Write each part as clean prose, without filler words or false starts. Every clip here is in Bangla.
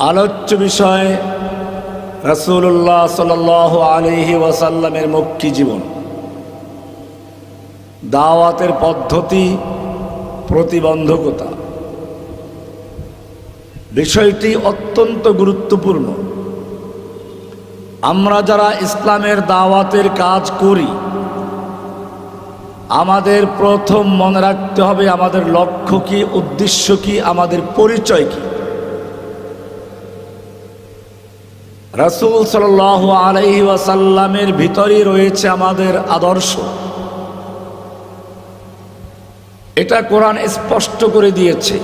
আলোচ্য বিষয় রাসূলুল্লাহ সাল্লাল্লাহু আলাইহি ওয়াসাল্লামের মক্কি জীবন, দাওয়াতের পদ্ধতি, প্রতিবন্ধকতা। বিষয়টি অত্যন্ত গুরুত্বপূর্ণ। আমরা যারা ইসলামের দাওয়াতের কাজ করি, আমাদের প্রথম মনে রাখতে হবে আমাদের লক্ষ্য কি, উদ্দেশ্য কি, আমাদের পরিচয় কি। রাসূল সাল্লাল্লাহু আলাইহি ওয়াসাল্লামের ভিতরেই রয়েছে আমাদের আদর্শ। এটা কোরআন স্পষ্ট করে দিয়েছে।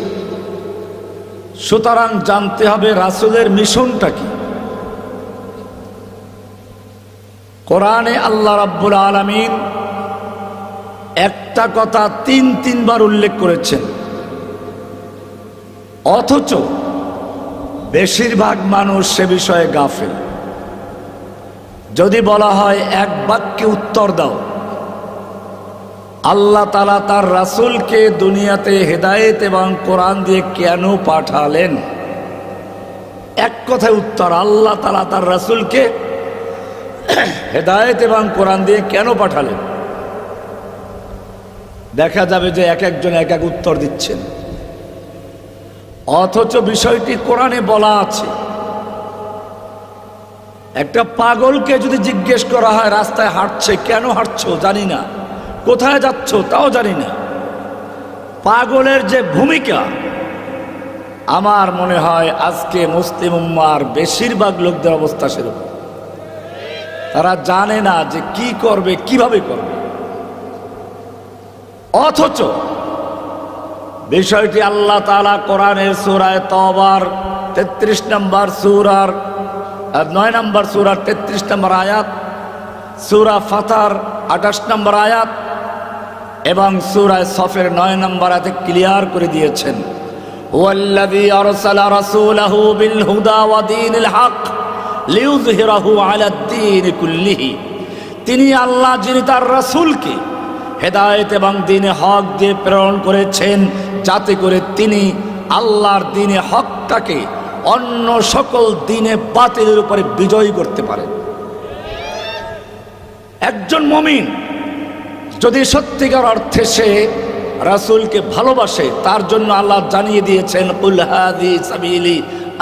সুতরাং জানতে হবে রাসূলের মিশনটা কি। কোরআনে আল্লাহ রাব্বুল আলামিন একটা কথা তিনবার উল্লেখ করেছেন, অথচ বেশিরভাগ মানুষ সে বিষয়ে গাফেল। যদি বলা হয় এক বাক্যে উত্তর দাও, আল্লাহ তাআলা তার রাসূলকে দুনিয়াতে হেদায়েত এবং কোরআন দিয়ে কেন পাঠালেন, এক কথায় উত্তর, আল্লাহ তাআলা তার রাসূলকে হেদায়েত এবং কোরআন দিয়ে কেন পাঠালেন। দেখা যাবে যে এক একজন এক এক উত্তর দিচ্ছেন, অথচ বিষয়টি কোরআনে বলা আছে। একটা পাগলকে যদি জিজ্ঞেস করা হয় রাস্তায় হাঁটছে, কেন হাঁটছো জানি না, কোথায় যাচ্ছ তাও জানি না, পাগলের যে ভূমিকা, আমার মনে হয় আজকে মুসলিম উম্মার বেশিরভাগ লোকদের অবস্থা সেরকম। তারা জানে না যে কি করবে, কিভাবে করবে। অথচ বিষয়টি আল্লাহ তাআলা কোরআনের সূরা তাওবার 33 নম্বর সূরার 9 নম্বর সূরার 33 নম্বর আয়াত, সূরা ফাতার 28 নম্বর আয়াত এবং সূরা সফের 9 নম্বর আয়াতে ক্লিয়ার করে দিয়েছেন, ওয়াল্লাযী আরসালা রাসূলাহু বিল হুদা ওয়া দীনিল হক লিইয়ুযহিরাহু আলাদ-দীন কুল্লিহি। তিনি আল্লাহ, যিনি তার রাসূলকে হেদায়েত এবং দ্বীনে হক দিয়ে প্রেরণ করেছেন, যাতে করে তিনি আল্লাহর দ্বীনে হকটাকে অন্য সকল দ্বীনে বাতিলের উপরে বিজয়ী করতে পারেন। একজন মুমিন যদি সত্যিকার অর্থে সে রাসূলকে ভালোবাসে, তার জন্য আল্লাহ জানিয়ে দিয়েছেন, কুল হাযিহি সাবিলি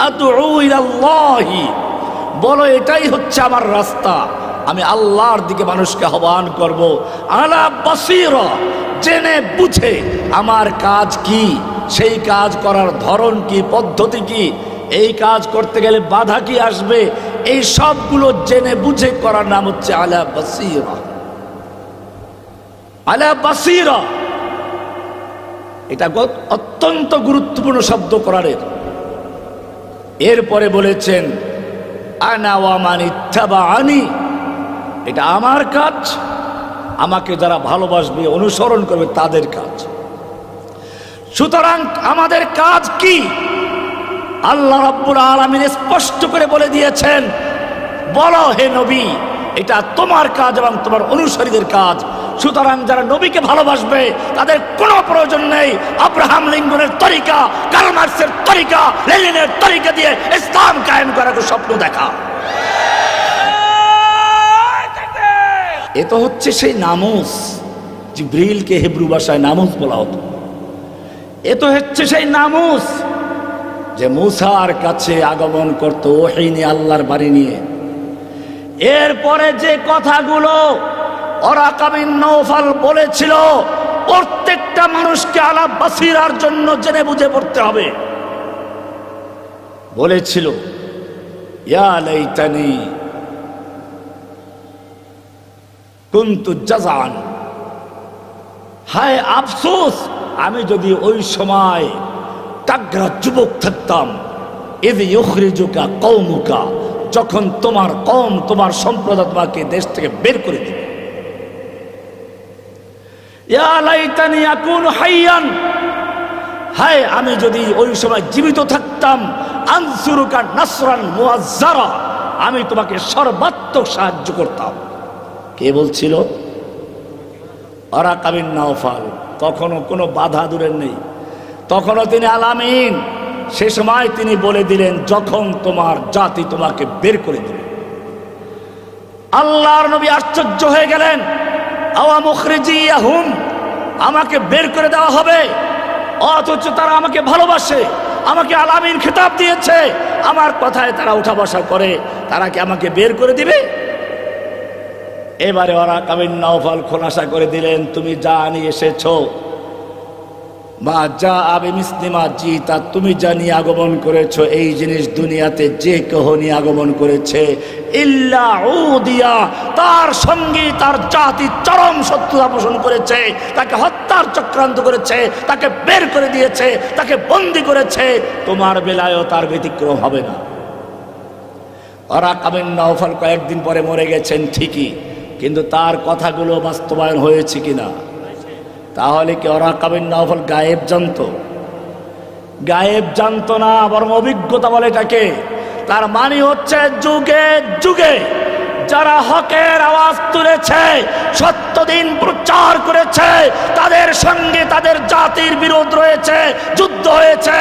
আদউ ইলাল্লাহি, বলো এটাই হচ্ছে আমার রাস্তা, আমি আল্লাহর দিকে মানুষকে আহ্বান করব। আলা বাসীরা, জেনে বুঝে আমার কাজ কি, সেই কাজ করার ধরন কি, পদ্ধতি কি, এই কাজ করতে গেলে বাধা কি আসবে, এই সবগুলো জেনে বুঝে করার নাম হচ্ছে আলা বাসীরা। আলা বাসীরা এটা অত্যন্ত গুরুত্বপূর্ণ শব্দ কোরআনের। এরপরে বলেছেন আনা ওয়া মান ইত্তাবাআনি, এটা আমার কাজ, আমাকে যারা ভালোবাসবে, অনুসরণ করবে তাদের কাজ। সুতরাং আমাদের কাজ কি, আল্লাহ রাব্বুল আলামিন স্পষ্ট করে বলে দিয়েছেন, বলো হে নবী, এটা তোমার কাজ এবং তোমার অনুসারীদের কাজ। সুতরাং যারা নবীকে ভালোবাসবে তাদের কোনো প্রয়োজন নেই আব্রাহাম লিঙ্কনের তরিকা, কার্ল মার্কসের তরিকা, লেনিনের তরিকা দিয়ে ইসলাম কায়েম করার স্বপ্ন দেখা। এ তো হচ্ছে সেই নামুস, জিবরিলকে হিব্রু ভাষায় নামুস বলা হতো। এ তো হচ্ছে সেই নামুস যে মুসার কাছে আগমন করতো ওহী নিয়ে, আল্লাহর বাণী নিয়ে। এরপরে যে কথাগুলো ওরাকা বিন নওফাল বলেছিল, প্রত্যেকটা মানুষকে আলা বাসীরার জন্য জেনে বুঝে পড়তে হবে। বলেছিল, ইয়া লাইতানি কুনতু জাযান, হায় আফসোস, আমি যদি ওই সময় তাগড়া যুবক থাকতাম। ইয ইউখরিজুকা কওমুকা, যখন তোমার কওম, তোমার সম্প্রদায় তোমাকে দেশ থেকে বের করে দিবে। ইয়া লাইতানি আকুনু হাইয়ান, হায় আমি যদি ওই সময় জীবিত থাকতাম। আনসুরুকা নাসরান মুআজ্জারা, আমি তোমাকে সর্বাত্মক সাহায্য করতাম। কে বলছিল? ওরাকা বিন নওফাল। তখনও কোনো বাধা দূরের নেই, তখনও তিনি আলামিন, সে সময় তিনি বলে দিলেন, যখন তোমার জাতি তোমাকে বের করে দিবে। আল্লাহর নবী আশ্চর্য হয়ে গেলেন, আওয়া মুখরিজিয়াহুম, আমাকে বের করে দেওয়া হবে, অথচ তারা আমাকে ভালোবাসে, আমাকে আলামিন খেতাব দিয়েছে, আমার কথায় তারা উঠা বসা করে, তারা কি আমাকে বের করে দিবে? এবারে ওয়ারাকা বিন নাওফাল খোলাসা করে দিলেন, তুমি যা নিয়ে এসেছো, মা যা আবি মিসলিমা জিতা, তুমি যা নিয়ে আগমন করেছো, এই জিনিস দুনিয়াতে যে কেহ নিয়ে আগমন করেছে ইল্লা উদিয়া, তার সঙ্গে তার জাতি চরম শত্রুতা পোষণ করেছে, তাকে হত্যার চক্রান্ত করেছে, তাকে বের করে দিয়েছে, তাকে বন্দী করেছে। তোমার বেলায়ও তার ব্যতিক্রম হবে না। ওয়ারাকা বিন নাওফাল কয়েকদিন পরে মরে গেছেন ঠিকই, কিন্তু তার কথাগুলো বাস্তবায়ন হয়েছে কিনা? তাহলে কি ওয়ারাকা বিন নাওফাল গায়েব জানতো? গায়েব জানতো না, বরং অভিজ্ঞতা বলে এটাকে। তার মানে হচ্ছে যুগে যুগে যারা হকের আওয়াজ তুলেছে, সত্য দিন প্রচার করেছে, তাদের সঙ্গে তাদের জাতির বিরোধ রয়েছে, যুদ্ধ হয়েছে,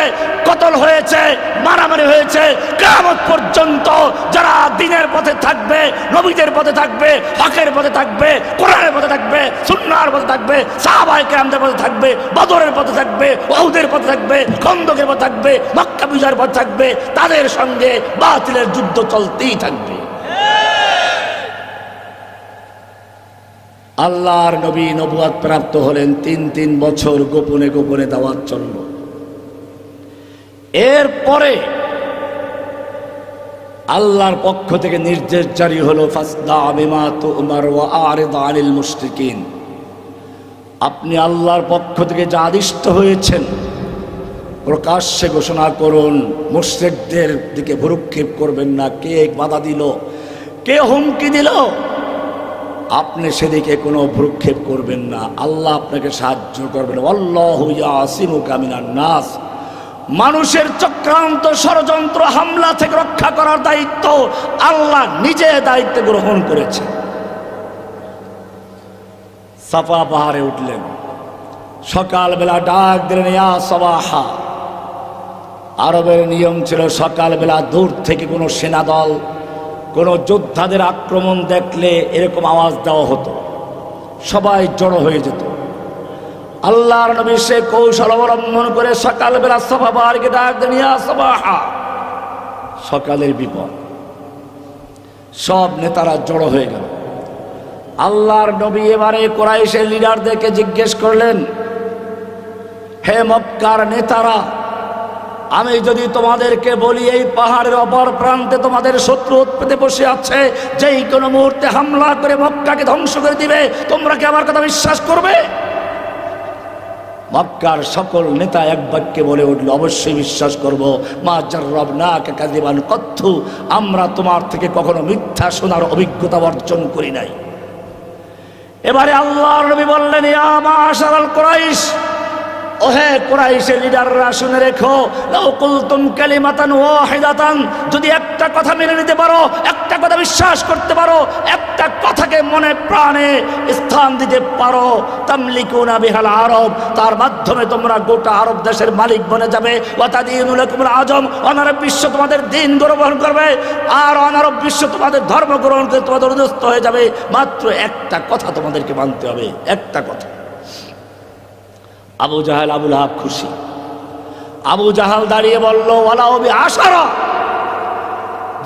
কতল হয়েছে, মারামারি হয়েছে। কিয়ামত পর্যন্ত যারা দিনের পথে থাকবে, নবীদের পথে থাকবে, হকের পথে থাকবে, কোরআনের পথে থাকবে, সুন্নাহর পথে থাকবে, সাহাবায়ে কেরামদের পথে থাকবে, বদরের পথে থাকবে, উহুদের পথে থাকবে, খন্দকের পথে থাকবে, মক্কা বিজয়ের পথে থাকবে, তাদের সঙ্গে বাতিলের যুদ্ধ চলতেই থাকবে। আল্লাহর নবী নবুয়ত প্রাপ্ত হলেন, ৩ বছর গোপনে গোপনে দাওয়াত চলল। এরপরে আল্লাহর পক্ষ থেকে নির্দেশ জারি হলো, ফাসদা বিমা তুমার ওয়া আরিদ আনিল মুশরিকিন, আপনি আল্লাহর পক্ষ থেকে যা আদিষ্ট হয়েছেন প্রকাশ্যে ঘোষণা করুন, মুশরিকদের দিকে ভ্রুক্ষেপ করবেন না। কে বাধা দিল, কে হুমকি দিল, আপনি সেদিকে কোনো ভ্রুক্ষেপ করবেন না, আল্লাহ আপনাকে সাহায্য করবেন। আল্লাহু ইয়াসিমুকা মিনান নাস, মানুষের চক্রান্ত ষড়যন্ত্র হামলা থেকে রক্ষা করার দায়িত্ব আল্লাহ নিজে দায়িত্ব গ্রহণ করেছে। সাফা পাহাড়ে উঠলেন, সকালবেলা ডাক দিলেন, ইয়া সাবাহা। আরবের নিয়ম ছিল সকালবেলা দূর থেকে কোনো সেনাদল, কোন যোদ্ধাদের আক্রমণ দেখলে এরকম আওয়াজ দেওয়া হতো, সবাই জড়ো হয়ে যেত। আল্লাহর নবী সে কৌশল অবলম্বন করে সকালবেলা সাফা পাহাড়কে ডাক দেন, ইয়া সাবাহা, সকালের বিপদ। সব নেতারা জড়ো হয়ে গেল। আল্লাহর নবী এবারে কুরাইশের লিডারদেরকে জিজ্ঞেস করলেন, হে মক্কার নেতারা, আমি যদি তোমাদেরকে বলি এই পাহাড়ের অপর প্রান্তে তোমাদের শত্রু উৎপেতে বসে আছে, যেই কোনো মুহূর্তে হামলা করে মক্কাকে ধ্বংস করে দিবে, তোমরা কি আমার কথা বিশ্বাস করবে? মক্কার সকল নেতা এক বাক্যে বলে উঠল, অবশ্যই বিশ্বাস করব। মা জাররাবনাকা কাযিবান কত্তু, আমরা তোমার থেকে কখনো মিথ্যা শোনার অভিজ্ঞতা অর্জন করি নাই। এবারে আল্লাহর নবী বললেন, ইয়া মাশারাল কুরাইশ, ওহে কুরাইশের লিডাররা শুনে রেখো, লাউ কুলতুম কালিমাতান ওয়াহিদাতান, যদি একটা কথা মেনে নিতে পারো, একটা কথা বিশ্বাস করতে পারো, একটা কথাকে মনে প্রাণে স্থান দিতে পারো, তামলিকুনা বিহাল আরব, তার মাধ্যমে তোমরা গোটা আরব দেশের মালিক বনে যাবে। ওয়া তাদিনু লাকুমুল আজম, অনারব বিশ্ব তোমাদের দিন গ্রহণ করবে, আর অনারব বিশ্ব তোমাদের ধর্ম গ্রহণ করে তোমাদের অধীনস্থ হয়ে যাবে। মাত্র একটা কথা তোমাদেরকে মানতে হবে, একটা কথা। আবু জাহাল, আবু লাহাব খুশি। আবু জাহাল দাঁড়িয়ে বলল, ওয়ালাউ বিআশারা,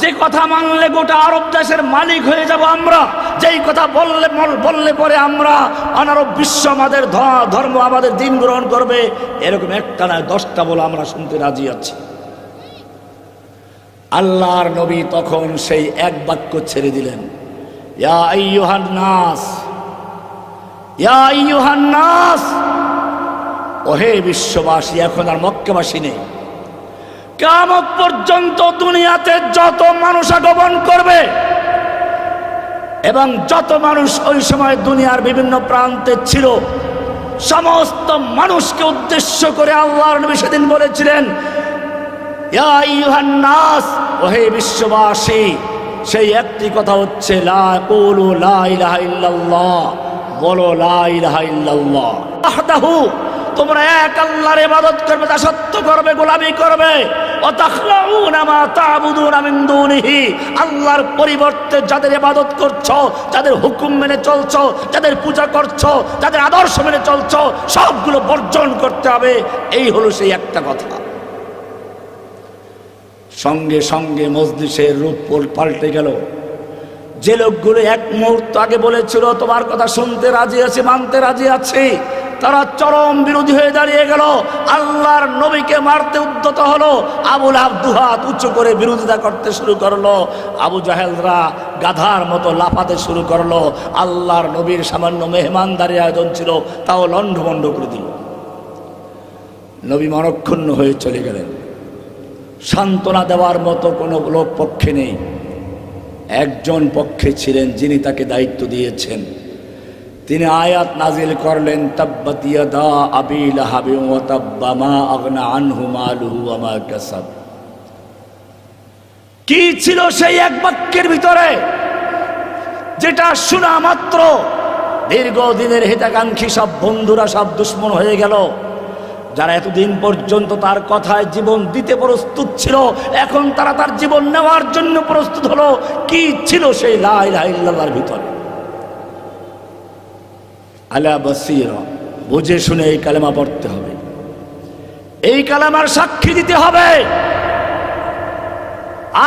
যে কথা মানলে গোটা আরব দেশের মালিক হয়ে যাব আমরা, যেই কথা বললে পরে আমরা অনারব বিশ্ব আমাদের ধর্ম, আমাদের দিন গ্রহণ করবে, এরকম একটা নয় 10টা বলে আমরা শুনতে রাজি আছি। আল্লাহর নবী তখন সেই এক বাক্য ছেড়ে দিলেন, ইয়া আইয়ুহান নাস, ইয়া আইয়ুহান নাস, ওহে বিশ্ববাসী। এখন আর মক্কাবাসী নেই, কিয়ামত পর্যন্ত দুনিয়াতে যত মানুষ আগমন করবে এবং যত মানুষ ওই সময় দুনিয়ার বিভিন্ন প্রান্তে ছিল, সমস্ত মানুষকে উদ্দেশ্য করে আল্লাহর নবী সেদিন বলেছিলেন, ইয়া আইয়ুহান নাস, ওহে বিশ্ববাসী। সেই একটি কথা হচ্ছে, লা কুলু লা ইলাহা ইল্লাল্লাহ, বলো লা ইলাহা ইল্লাল্লাহ ওয়াহদাহু, তোমরা এক আল্লাহর ইবাদত করবে, দাসত্ব করবে, গোলামি করবে। ওয়া তাখলাউনা মা তা'বুদুনা মিন দুনিহি, আল্লাহর পরিবর্তে যাদের ইবাদত করছো, যাদের হুকুম মেনে চলছো, যাদের পূজা করছো, যাদের আদর্শ মেনে চলছো, সবগুলো বর্জন করতে হবে। এই হলো সেই একটা কথা। সঙ্গে সঙ্গে মজলিসের রূপ পাল্টে গেল। যে লোকগুলো এক মুহূর্ত আগে বলেছিল তোমার কথা শুনতে রাজি আছি, মানতে রাজি আছি, তারা চরম বিরোধী হয়ে দাঁড়িয়ে গেল। আল্লাহর নবীকে মারতে উদ্যত হলো। আবু লাহাব দুহাত উঁচু করে বিরোধিতা করতে শুরু করলো। আবু জাহেলরা গাধার মতো লাফাতে শুরু করলো। আল্লাহর নবীর সামান্য মেহমানদারি আয়োজন ছিল, তাও লণ্ডভণ্ড করে দিল। নবী মনক্ষুণ্ণ হয়ে চলে গেলেন। সান্ত্বনা দেওয়ার মতো কোনো লোক পক্ষে নেই। একজন পক্ষে ছিলেন যিনি তাকে দায়িত্ব দিয়েছেন। তিনি আয়াত নাজিল করলেন, তাব্বাত ইয়াদা আবি লাহাবিন ওয়া তাব্বা মা আগনা আনহু মালুহু ওয়া মা কাসাব। কি ছিল সেই এক বাক্যের ভিতরে, যেটা শোনা মাত্র দীর্ঘদিনের হিতাকাঙ্ক্ষী সব বন্ধুরা সব দুশ্মন হয়ে গেল। যারা এতদিন পর্যন্ত তার কথায় জীবন দিতে প্রস্তুত ছিল, এখন তারা তার জীবন নেওয়ার জন্য প্রস্তুত হলো। কি ছিল সেই লা ইলাহা ইল্লাল্লাহর ভিতরে? আলা বাসীরা, বুঝে শুনে এই কালেমা পড়তে হবে, এই কালেমার সাক্ষী দিতে হবে।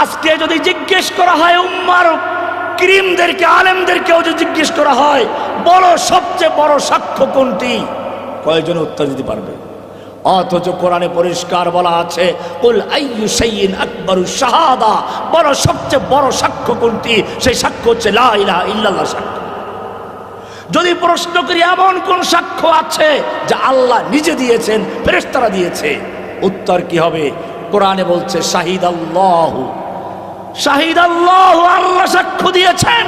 আজকে যদি জিজ্ঞেস করা হয় উম্মার ক্রিমদেরকে, আলেমদেরকেও যদি জিজ্ঞেস করা হয় বড় সবচেয়ে বড় সাক্ষ্য কোনটি, কয়জন উত্তর দিতে পারবে? অথচ কোরআনে পরিষ্কার বলা আছে, কুল আইয়ু শাইইন আকবারু শাহাদা, বড় সবচেয়ে বড় সাক্ষ্য কোনটি? সেই সাক্ষ্য হচ্ছে লা ইলাহা ইল্লাল্লাহ সাক্ষ্য। যদি প্রশ্ন করি এমন কোন সাক্ষ্য আছে যা আল্লাহ নিজে দিয়েছেন, ফেরেশতারা দিয়েছে, উত্তর কি হবে? কোরআনে বলছে শাহিদাল্লাহু, শাহিদাল্লাহু, আল্লাহ সাক্ষ্য দিয়েছেন,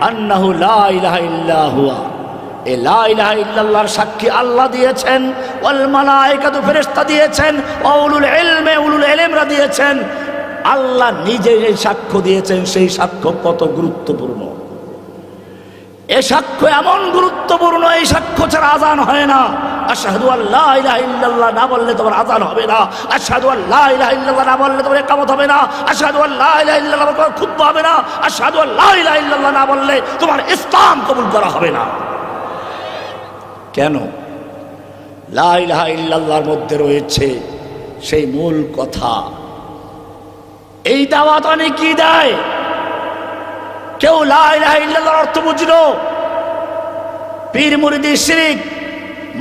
আন্নাহু লা ইলাহা ইল্লা হুয়া, এ লা ইলাহা ইল্লাল্লাহর সাক্ষী আল্লাহ দিয়েছেন, ওয়াল মালায়েকাতু, ফেরেশতা দিয়েছেন, ওয়া উলুল ইলমে, উলুল ইলমরা দিয়েছেন। আল্লাহ নিজে যে সাক্ষ্য দিয়েছেন, সেই সাক্ষ্য কত গুরুত্বপূর্ণ! এ সাক্ষ্য এমন গুরুত্বপূর্ণ, এই সাক্ষ্য ছাড়া আযান হয় না। আশহাদু আল্লা ইলাহা ইল্লাল্লাহ না বললে তোমার আযান হবে না। আশহাদু আল্লা ইলাহা ইল্লাল্লাহ না বললে তোমার ইকামত হবে না। আশহাদু আল্লা ইলাহা ইল্লাল্লাহ না বললে খুতবা হবে না। আশহাদু আল্লা ইলাহা ইল্লাল্লাহ না বললে তোমার ইসলাম কবুল করা হবে না। কেন? লা ইলাহা ইল্লাল্লাহর মধ্যে রয়েছে সেই মূল কথা। এই দাওয়াত কি দেয়? কেউ লা ইলাহা ইল্লাল্লাহর অর্থ বুঝলো পীর মুরিদি শিরিক,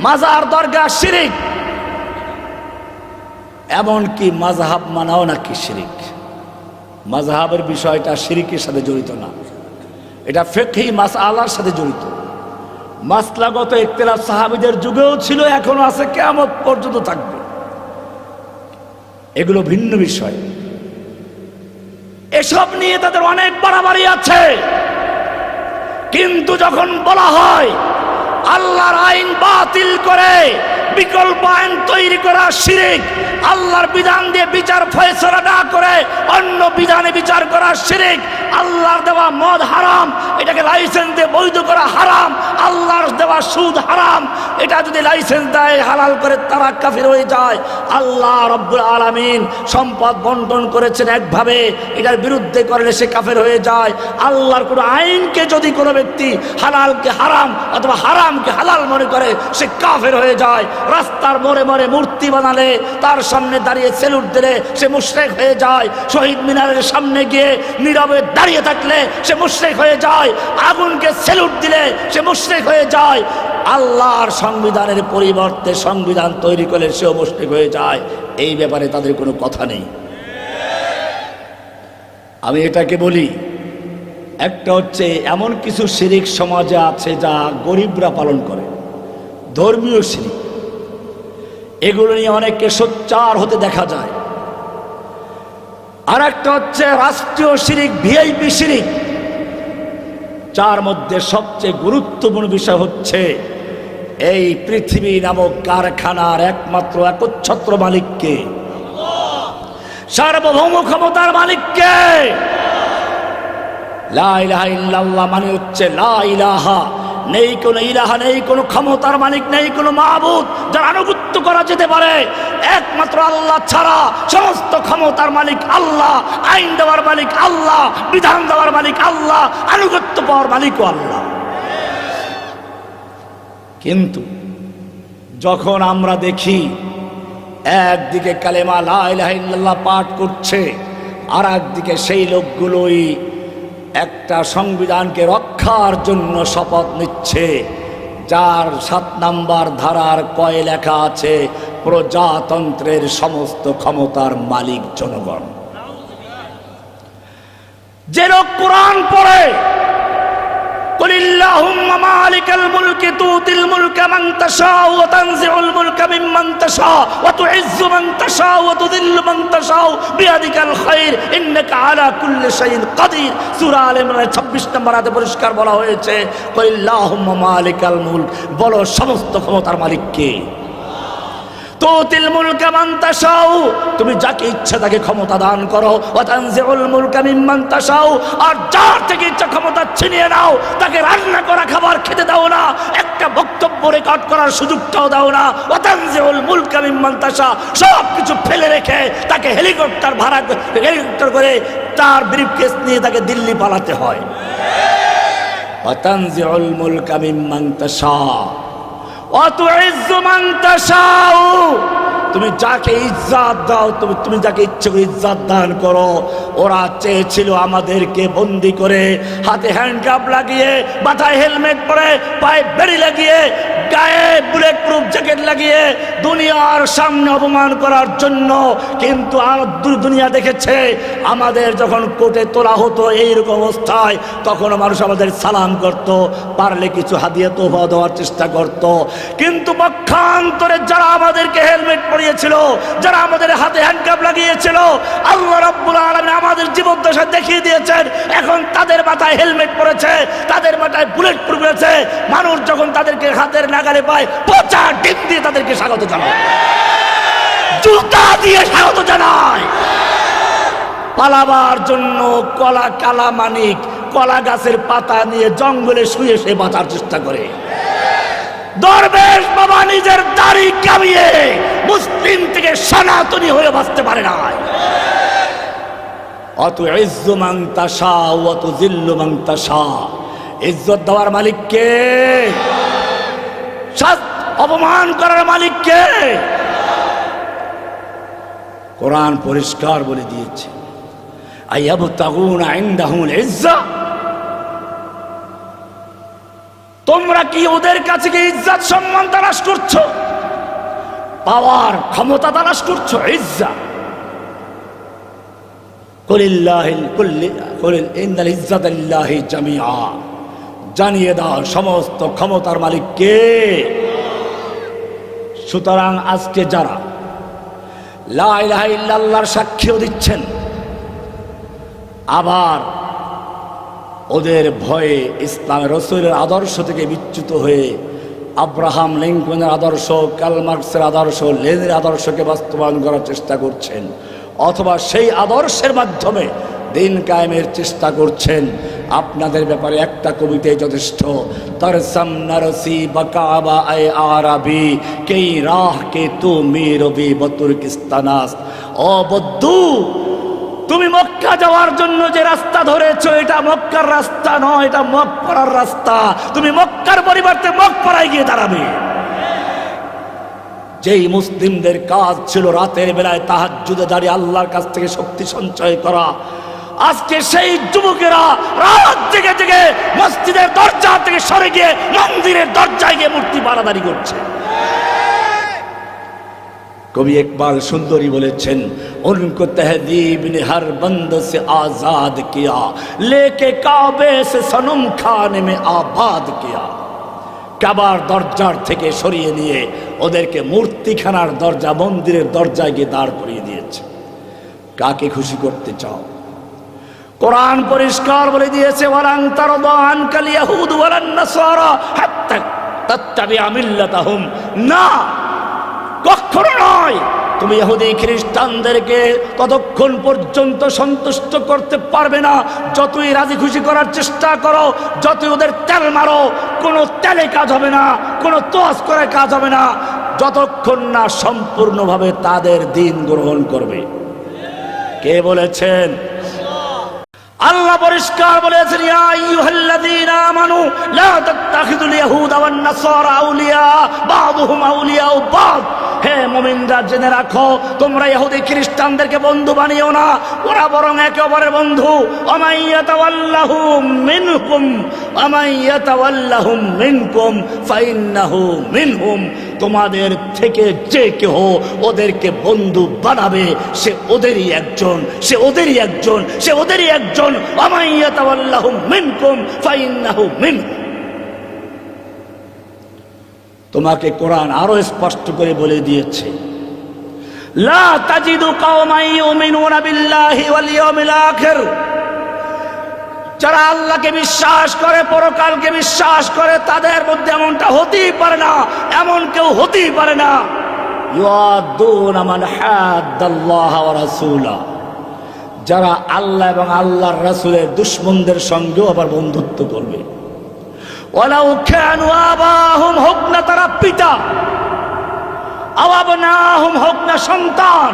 মাজার দরগা শিরিক, এমনকি মাযহাব মানাও নাকি শিরিক। মাযহাবের বিষয়টা শিরিকের সাথে জড়িত না, এটা ফিকহি মাসআলার সাথে জড়িত। মাসলাগত ইখতিলাফ সাহাবীদের যুগেও ছিল, এখনো আছে, কিয়ামত পর্যন্ত থাকবে। এগুলো ভিন্ন বিষয়। এসব নিয়ে তাদের অনেক বাড়াবাড়ি আছে, কিন্তু যখন বলা হয় আল্লাহর আইন বাতিল করে বিকল্প আইন তৈরি করা শিরিক, আল্লাহর বিধান দিয়ে বিচার ফয়সালা না করে অন্য বিধানে বিচার করা শিরিক, আল্লাহর দেওয়া মদ হারাম, এটাকে লাইসেন্স দিয়ে বৈধ করা হারাম, আল্লাহর দেওয়া সুদ হারাম, এটা যদি লাইসেন্স দেয় হালাল করে তারা কাফির হয়ে যায়। আল্লাহ রাব্বুল আলামিন সম্পদ বন্টন করেছেন একভাবে, এটার বিরুদ্ধে করলে সে কাফির হয়ে যায়। আল্লাহর কোনো আইনকে যদি কোনো ব্যক্তি হালালকে হারাম অথবা হারামকে হালাল মনে করে, সে কাফির হয়ে যায়। রাস্তার মোড়ে মোড়ে মূর্তি বানালে, তার সামনে দাঁড়িয়ে সেলুট দিলে সে মুশরিক হয়ে যায়। শহীদ মিনারের সামনে গিয়ে নীরবে দাঁড়িয়ে থাকলে সে মুশরিক হয়ে যায়। আগুনকে সেলুট দিলে সে মুশরিক হয়ে যায়। আল্লাহর সংবিধানের পরিবর্তে সংবিধান তৈরি করলে সেও মুশরিক হয়ে যায়। এই ব্যাপারে তাদের কোনো কথা নেই। আমি এটাকে বলি, একটা হচ্ছে এমন কিছু শিরিক সমাজে আছে যা গরিবরা পালন করে, ধর্মীয় শিরিক, এগুলো নিয়ে অনেককে সোচ্চার হতে দেখা যায়। আর একটা হচ্ছে রাষ্ট্রীয় শিরিক, ভিআইপি শিরিক, যার মধ্যে সবচেয়ে গুরুত্বপূর্ণ বিষয় হচ্ছে এই পৃথিবী নামক কারখানার একমাত্র একচ্ছত্র মালিককে, সার্বভৌম ক্ষমতার মালিককে। লা ইলাহা ইল্লাল্লাহ মানে হচ্ছে লা ইলাহা নেই কোনো ইলাহা, নেই কোনো ক্ষমতার মালিক, নেই কোনো মাবুদ যার আনুগত্য করা যেতে পারে একমাত্র আল্লাহ ছাড়া। সমস্ত ক্ষমতার মালিক আল্লাহ, আইন দেওয়ার মালিক আল্লাহ, বিধান দেওয়ার মালিক আল্লাহ, আনুগত্য পাওয়ার মালিকও আল্লাহ। কিন্তু যখন আমরা দেখি একদিকে কালেমা লা ইলাহা ইল্লাল্লাহ পাঠ করছে, আর একদিকে সেই লোকগুলোই একটা সংবিধানকে রক্ষার জন্য শপথ নিচ্ছে, যার 7 নম্বর ধারার কয়ে লেখা আছে প্রজাতন্ত্রের সমস্ত ক্ষমতার মালিক জনগণ। যে লোক কোরআন পড়ে কুলিল্লাহুম্মা মালিকাল মুলকি তুতিল মুলকা মান তাশা ওয়া তানজিউল মুলকা মিম্মান তাশা ওয়া তুইজ্জু মান তাশা ওয়া তুযিল্লু মান তাশা বিয়াদিকাল খায়র ইন্নাকা আলা কুল্লি শাইইন কাদির। সূরা আলে ইমরানের 26 নম্বর আয়াতে পরিষ্কার বলা হয়েছে কুলিল্লাহুম্মা মালিকাল মুলক, বলো সমস্ত ক্ষমতার মালিক কে? তুতিল মুলকা মান তাশা, তুমি যাকে ইচ্ছা তাকে ক্ষমতা দান করো। ওয়া তানজিউল মুলকা মিম্মান তাশা, আর যার থেকে ইচ্ছা ক্ষমতা ছিনিয়ে নাও। তাকে রান্না করা খাবার খেতে দাও না, একটা বক্তব্য রেকর্ড করার সুযোগটাও দাও না। ওয়া তানজিউল মুলকা মিম্মান তাশা, সব কিছু ফেলে রেখে তাকে হেলিকপ্টার ভাড়া হেলিকপ্টার করে তার ব্রিফকেস নিয়ে তাকে দিল্লি পালাতে হয়। ওয়া তানজিউল মুলকা মিম্মান তাশা ওয়া তুইজ্জু মান তাশা, তুমি যাকে ইজ্জত দাও, তুমি যাকে ইচ্ছে করে ইজ্জত দান করো। ওরা চেয়েছিল আমাদেরকে বন্দি করে, হাতে হ্যান্ডকাপ লাগিয়ে, মাথায় হেলমেট পরে, পায়ে বেড়ি লাগিয়ে, গায়ে বুলেট প্রুফ জ্যাকেট লাগিয়ে দুনিয়ার সামনে অপমান করার জন্য। কিন্তু দুনিয়া দেখেছে আমাদের যখন কোর্টে তোলা হতো এইরকম অবস্থায়, তখন মানুষ আমাদের সালাম করত, পারলে কিছু হাদিয়া তোহফা দেওয়ার চেষ্টা করত। কিন্তু পক্ষান্তরে যারা আমাদেরকে হেলমেট পরিয়েছিল, যারা আমাদের হাতে হ্যান্ডকাপ লাগিয়েছিল, আল্লাহ রাব্বুল আলামিন আমাদের জীবদ্দশা দেখিয়ে দিয়েছেন। এখন তাদের মাথায় হেলমেট পড়েছে, তাদের মাথায় বুলেট প্রুফ রয়েছে। মানুষ যখন তাদেরকে হাতের নাগালে পায়, পচা ডিম দিয়ে তাদেরকে স্বাগত জানায়, জুতা দিয়ে স্বাগত জানায়। পালাবার জন্য কালা মানিক কলা গাছের পাতা নিয়ে জঙ্গলে শুয়ে সে বাঁচার চেষ্টা করে। দরবেশ বাবা নিজের দাড়ি কামিয়ে মুসলিম থেকে সনাতনী হয়ে বাঁচতে পারে না। অতুইজ্জু মান তাশা ওয়া তুযিল্লু মান তাশা, ইজ্জত দেওয়ার মালিক কে? অপমান করার মালিক কে? কোরআন পরিষ্কার বলে দিয়েছে আইয়াবতাগুনা ইনদাহুল ইজ্জা, তোমরা কি ওদের কাছে কি ইজ্জত সম্মান তালাশ করছো, পাওয়ার ক্ষমতা তালাশ করছো? ইজ্জা ইন্নাল ইজ্জাতা লিল্লাহি জামিআ, জানিয়ে দাও সমস্ত ক্ষমতার মালিক কে? সুতরাং আজকে যারা লা ইলাহা ইল্লাল্লাহর সাক্ষ্য দিচ্ছেন, আবার ওদের ভয়ে ইসলামের রাসূলের আদর্শ থেকে বিচ্যুত হয়ে আব্রাহাম লিঙ্কনের আদর্শ, কার্ল মার্কসের আদর্শ, লেনিনের আদর্শকে বাস্তবায়ন করার চেষ্টা করছেন, অথবা সেই আদর্শের মাধ্যমে দিন কায়েমের চেষ্টা করছেন, আপনাদের ব্যাপারে একটা কবিতাই যথেষ্ট। তরসম নরসি বকাবা আয় আরবি কেই রাহ কে তু মিরবি বতুর্কিস্তানাস। ও বদ্দু, তুমি মক্কা যাওয়ার জন্য যে রাস্তা ধরেছো, এটা মক্কার রাস্তা নয়, এটা মক্কার রাস্তা। তুমি মক্কার পরিবর্তে মক্কায় গিয়ে দাঁড়াবে। যেই মুসলিমদের কাজ ছিল রাতের বেলায় তাহাজ্জুদে দাঁড়িয়ে আল্লাহর কাছ থেকে শক্তি সঞ্চয় করা, আজকে সেই যুবকেরা রাত জেগে জেগে মসজিদের দরজা থেকে সরে গিয়ে মন্দিরের দরজায় গিয়ে মূর্তি বাড়াবাড়ি করছে। কবি ইকবাল সুন্দরী বলেছেন, উनको तहजीब ने हर बंद से आजाद किया, लेके काबे से सनम खाने में आबाद किया। কাবার দরজার থেকে সরিয়ে নিয়ে ওদেরকে মূর্তিখানার দরজা, মন্দিরের দরজায় গিয়ে দাঁড় করিয়ে দিয়েছে। কাকে খুশি করতে চাও? কোরআন পরিষ্কার বলে দিয়েছে, ওয়ালান তারদা আনকাল ইয়াহুদ ওয়ালান নাসারা হাত্তা তাত্তাবিআ মিল্লাতাহুম। না, কখনো নয়। তুমি ইহুদি খ্রিস্টানদেরকে ততক্ষণ পর্যন্ত সন্তুষ্ট করতে পারবে না, যতই রাজি খুশি করার চেষ্টা করো, যতই ওদের তেল মারো, কোনো তেলে কাজ হবে না, কোনো তোয়াজ করে কাজ হবে না, যতক্ষণ না সম্পূর্ণভাবে তাদের দিন গ্রহণ করবে। কে বলেছেন? আল্লাহ পরিষ্কার বলেছেন, ইয়া আইয়ুহাল্লাযীনা আমানু লা তাত্তাখিযুল ইয়াহুদা ওয়ান নাসারা আউলিয়া বা'দুহুম আউলিয়াউ বা'দ। হে মুমিনরা, জেনে রাখো তোমরা ইহুদি খ্রিস্টানদেরকে বন্ধু বানিও না, ওরা বরং একে অপরের বন্ধু। ওয়ামাইয়াতাওয়াল্লাহুম মিনকুম ফাইন্নাহু মিনহুম। তোমাদের থেকে যে কেহ ওদেরকে বন্ধু বানাবে সে ওদেরই একজন, সে ওদেরই একজন, সে ওদেরই একজন। ওয়ামাইয়াতাওয়াল্লাহুম মিনকুম ফাইন্নাহু মিনহুম। তোমাকে কোরআন আরো স্পষ্ট করে বলে দিয়েছে, লা তাজিদু কওমান ইউমিনুনা বিল্লাহি ওয়াল ইয়াউমিল আখির। যারা আল্লাহকে বিশ্বাস করে, পরকালকে বিশ্বাস করে, তাদের মধ্যে এমনটা হতেই পারে না, এমন কেউ হতেই পারে না। ইউআদুনা মান হাদ্দাল্লাহ ওয়া রাসূলা। যারা আল্লাহ এবং আল্লাহর রাসূলের দুশমনদের সঙ্গেও আবার বন্ধুত্ব করবে। ওয়ালাউ কানু আবাহুম, হোক না তারা পিতা, আও আবনাহুম, হোক না সন্তান।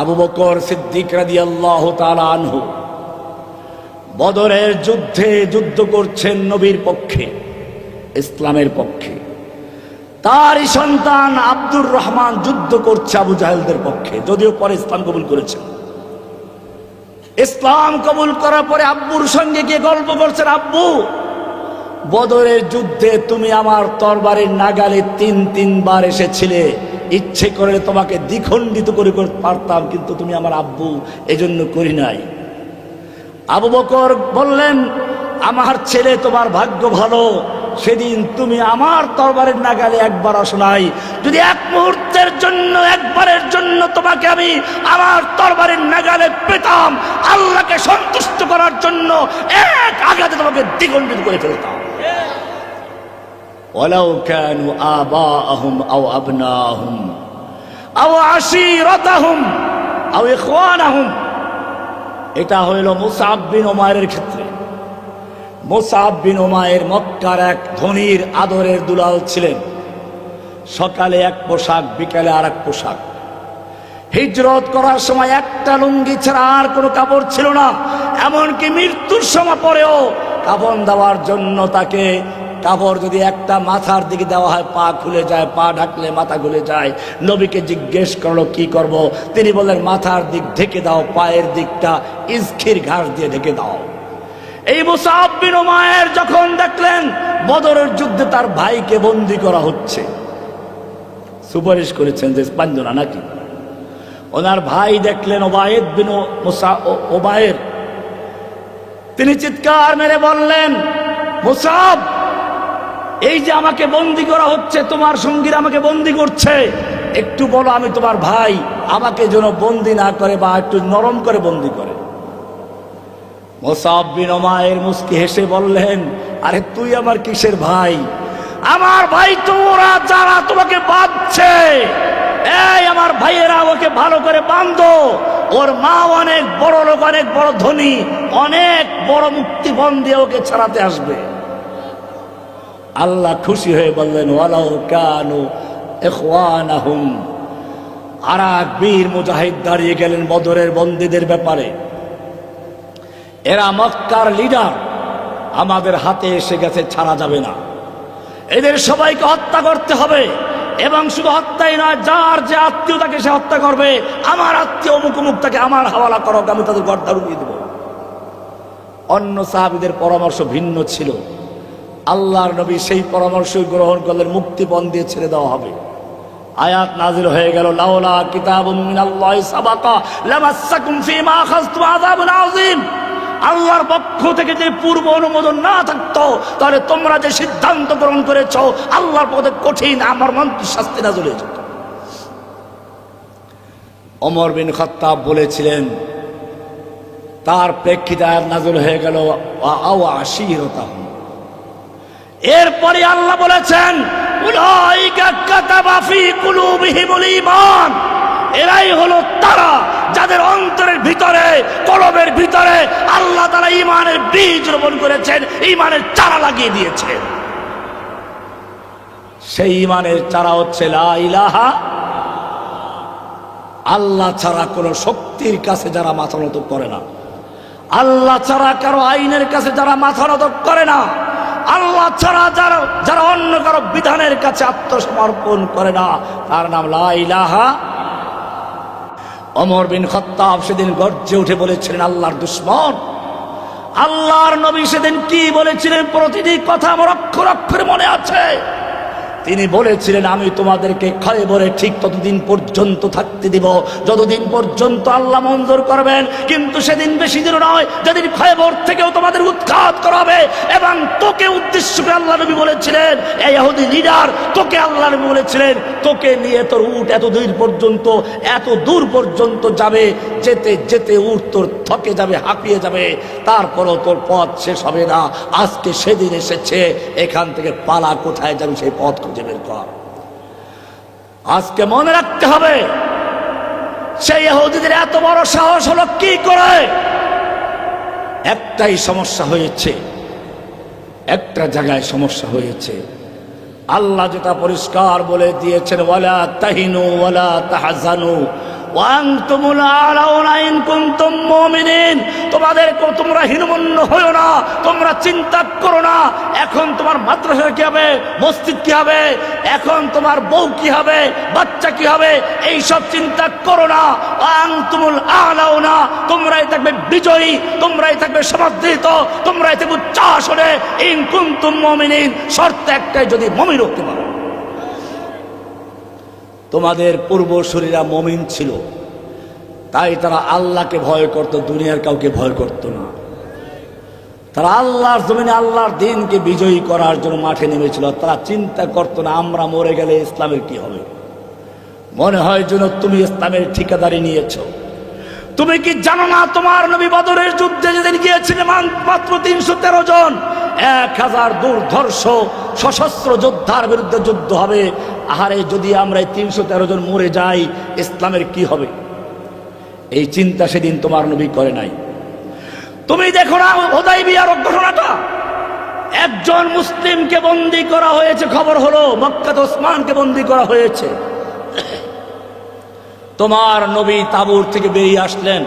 আবু বকর সিদ্দিক রাদিয়াল্লাহু তাআলা আনহু বদরের যুদ্ধে যুদ্ধ করছেন নবীর পক্ষে, ইসলামের পক্ষে। তারই সন্তান আব্দুর রহমান যুদ্ধ করছে আবু জাহেলদের পক্ষে, যদিও পরে ইসলাম কবুল করেছেন। ইসলাম কবুল করার পরে আব্বুর সঙ্গে গিয়ে গল্প করছেন, আব্বু বদরের যুদ্ধে তুমি আমার তরবারির নাগালে তিনবার এসেছিলে, ইচ্ছে করে তোমাকে দ্বিখণ্ডিত করে পারতাম, কিন্তু তুমি আমার আব্বু, এজন্য করি নাই। আবু বকর বললেন, আমার ছেলে, তোমার ভাগ্য ভালো, সেদিন তুমি আমার তরবারের নাগালে একবার আসো নাই। যদি এক মুহূর্তের জন্য, একবারের জন্য তোমাকে আমি আমার তরবারের নাগালে পেতাম, আল্লাহকে সন্তুষ্ট করার জন্য এক আঘাতে তোমাকে দ্বিখণ্ডিত করে ফেলতাম। ওয়ালাউ কানু আবাআহুম আও আবনাহুম আও আশীরাতাহুম আও ইখওয়ানাহুম। এটা হইল মুসআব বিন উমাইরের ক্ষেত্রে। মুসআব বিন উমাইর মক্কার এক ধনীর আদরের দুলাল ছিলেন। সকালে এক পোশাক, বিকালে আর এক পোশাক। হিজরত করার সময় একটা লুঙ্গি ছাড়া আর কোনো কাপড় ছিল না। এমনকি মৃত্যুর সময় পরেও কাফন দেওয়ার জন্য তাকে কাপড় যদি একটা মাথার দিকে দেওয়া হয়, পা খুলে যায়, পা ঢাকলে মাথা খুলে যায়। নবীকে জিজ্ঞেস করলো কি করব? তিনি বললেন, মাথার দিক ঢেকে দাও, পায়ের দিকটা ইসখির ঘাস দিয়ে ঢেকে দাও। এই মুসআব বিন উমাইর যখন দেখলেন বদরের যুদ্ধে তার ভাইকে বন্দী করা হচ্ছে, সুপারিশ করেছেন যে পাঞ্জনা নাকি, ওনার ভাই দেখলেন ওবায়েদ বিন ওবায়ের, তিনি চিৎকার মেরে বললেন, মুসআব, এই যে আমাকে বন্দী করা হচ্ছে, তোমার সঙ্গীরা আমাকে বন্দী করছে, একটু বলো আমি তোমার ভাই, আমাকে যেন বন্দী না করে বা একটু নরম করে বন্দী করে। মুসআব বিন উমাইর মুস্কি হেসে বললেন, আরে তুই আমার কিসের ভাই? আমার ভাই তো ওরা যারা তোমাকে বাঁধছে। এই আমার ভাইয়েরা, ওকে ভালো করে বাঁধো। ওর মা অনেক বড় লোক, অনেক বড় ধনী, অনেক বড় মুক্তিপণ দিয়ে ওকে ছাড়াতে আসবে। আল্লাহ খুশি হয়ে বললেন, ওয়ালাউ কানু ইখওয়ানাহুম। আর এক বীর মুজাহিদ দাঁড়িয়ে গেলেন বদরের বন্দীদের ব্যাপারে। এরা মক্কার লিডার, আমাদের হাতে এসে গেছে, ছাড়া যাবে না, এদের সবাইকে হত্যা করতে হবে। এবং শুধু হত্যাই নয়, যার যে আত্মীয় তাকে সে হত্যা করবে। আমার আত্মীয় অমুক অমুক, তাকে আমার হাওয়ালা করো, আমি তাদের গর্দা উড়িয়ে দেব। অন্য সাহাবীদের পরামর্শ ভিন্ন ছিল। আল্লাহর নবী সেই পরামর্শ গ্রহণ করলেন, মুক্তিপণ দিয়ে ছেড়ে দেওয়া হবে। আয়াত নাজিল হয়ে গেল, লাউলা কিতাবুম মিনাল্লাহি সাবাকা লামাসসাকুম ফীমা আখাযতুম আযাবুন আযীম। আল্লাহর পক্ষ থেকে যে পূর্ব অনুমোদন না থাকতো, তাহলে তোমরা যে সিদ্ধান্ত গ্রহণ করেছো, আল্লাহর পথে কঠিন আমার মন্ত্রী শাস্তি নাযিল হয়ে যেত। ওমর বিন খাত্তাব বলেছিলেন, তার প্রেক্ষিতে আয়াত নাযিল হয়ে গেল, আও আশীরাতাহুম। এরপরে আল্লাহ বলেছেন, উলাইকা কাতাবা ফি কুলুবিহিমুল ঈমান, এরাই হলো তারা যাদের অন্তরের ভিতরে, কলবের ভিতরে আল্লাহ তাআলা ঈমানের বীজ রোপণ করেছেন, ঈমানের চারা লাগিয়ে দিয়েছেন। সেই ঈমানের চারা হচ্ছে লা ইলাহা, আল্লাহ ছাড়া কোনো শক্তির কাছে যারা মাথা নত করে না, আল্লাহ ছাড়া কারো আইনের কাছে যারা মাথা নত করে না, আল্লাহ ছাড়া যারা অন্য কারো বিধানের কাছে আত্মসমর্পণ করে না, তার নাম লা ইলাহা। ওমর বিন খাত্তাব সেদিন গর্জে উঠে বলেছিলেন আল্লাহর দুশমন। আল্লাহর নবী সেদিন কি বলেছিলেন প্রতিটি কথা আমার অক্ষর অক্ষরে মনে আছে। তিনি বলেছিলেন আমি তোমাদেরকে খয়বরে ঠিক ততদিন পর্যন্ত থাকতে দিব যতদিন পর্যন্ত আল্লাহ মঞ্জুর করবেন, কিন্তু সেদিন বেশি দিন নয় যেদিন খয়বর থেকেও তোমাদের উৎখাত করা হবে। এবং তোকে উদ্দেশ্য করে আল্লাহ নবী বলেছিলেন, এই ইহুদি লিডার, তোকে আল্লাহ নবী বলেছিলেন তোকে নিয়ে তোর উট এত দূর পর্যন্ত যাবে, যেতে যেতে উট তোর থকে যাবে, হাঁপিয়ে যাবে, তারপরও তোর পথ শেষ হবে না। আজকে সেদিন এসেছে, এখান থেকে পালা, কোথায় যাবে সেই পথ খুঁজে বের কর। আজকে মনে রাখতে হবে সেই ইহুদিদের এত বড় সাহস হলো কি করে। একটাই সমস্যা হয়েছে, একটা জায়গায় সমস্যা হয়েছে। আল্লাহ যেটা পরিষ্কার বলে দিয়েছেন, ওয়ালা তাহিনু ওয়ালা তাহজানু ওয়া আনতুমুল আ'লাউনা ইন কুনতুম মুমিনিন। তোমরা হীনমন্য হয়ো না, তোমরা চিন্তা করো না এখন তোমার মাদ্রাসা কি হবে, মসজিদ কি হবে, এখন তোমার বউ কি হবে, বাচ্চা কি হবে, এই সব চিন্তা করো না। ওয়া আনতুমুল আ'লাউনা, তোমরাই থাকবে বিজয়ী, তোমরাই থাকবে সমাদৃত, তোমরাই থাকবে উচ্চ আসনে। ইন কুনতুম মুমিনিন, শর্ত একটাই, যদি মুমিন হতে পারো। তোমাদের পূর্বসূরীরা মুমিন ছিল, তাই তারা আল্লাহকে ভয় করত, দুনিয়ার কাউকে ভয় করত না। তারা আল্লাহর জমিনে আল্লাহর দ্বীনকে বিজয়ী করার জন্য মাঠে নেমেছিল। তারা চিন্তা করত না আমরা মরে গেলে ইসলামের কি হবে। মনে হয় যেন তুমি ইসলামের ঠিকাদারি নিয়েছ। তুমি কি জানো না তোমার নবী বদরের যুদ্ধে যেদিন গিয়েছিলেন মাত্র 313 জন, 1000 দুর্ধর্ষ সশস্ত্র যোদ্ধার বিরুদ্ধে যুদ্ধ হবে। আহারে যদি আমরা 313 জন মরে যাই ইসলামের কি হবে, এই চিন্তা সেদিন তোমার নবী করে নাই। তুমি দেখো না হুদায়বিয়ার ঘটনাটা, একজন মুসলিমকে বন্দী করা হয়েছে, খবর হলো মক্কাতে ওসমানকে বন্দী করা হয়েছে। তোমার নবী তাবুর থেকে বেরিয়ে আসলেন,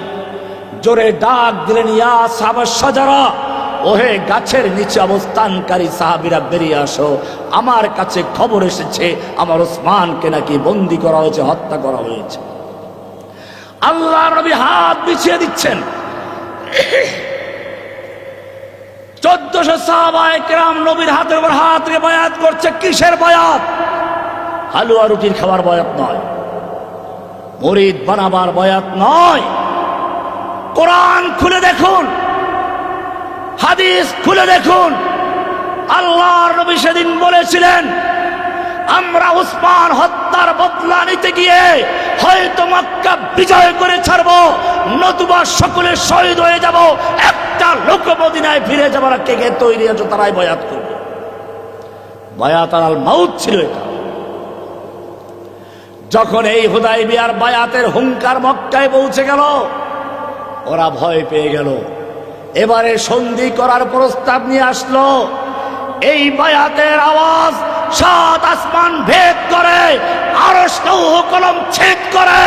জোরে ডাক দিলেন, ইয়া সাহাবা শাজারা, ওহে গাছের নিচে অবস্থানকারী সাহাবীরা বেরিয়ে আসো, আমার কাছে খবর এসেছে আমার ওসমানকে নাকি বন্দী করা হয়েছে, হত্যা করা হয়েছে। আল্লাহ নবী হাত বিছিয়ে দিচ্ছেন। 1400 সাহাবায়ে কেরাম নবীর হাতের উপর হাত রেখে বায়াত করছে। কিসের বায়াত? হালুয়া রুটির খাবার বায়াত নয়, মুরিদ বানাবার বায়াত নয়। কোরআন খুলে দেখুন, হাদিস খুলে দেখুন। আল্লাহর নবী সেদিন বলেছিলেন আমরা উসমান হত্যার বদলা নিতে গিয়ে হয়তো মক্কা বিজয় করে ছাড়বো, নতুবা সকলে শহীদ হয়ে যাব। একটা লোক মদিনায় ফিরে যাবার কে কে তৈরি আছে, তারাই বায়াত করবে। বায়াত আল মাউত ছিল এটা। যখন এই হুদায়বিয়ার বায়াতের হুঙ্কার মক্কায় পৌঁছে গেল, ওরা ভয় পেয়ে গেল। এবারে সন্ধি করার প্রস্তাব নিয়ে আসলো। এই বায়াতের আওয়াজ 7 আসমান ভেদ করে, আরশ লৌহ কলম ছেদ করে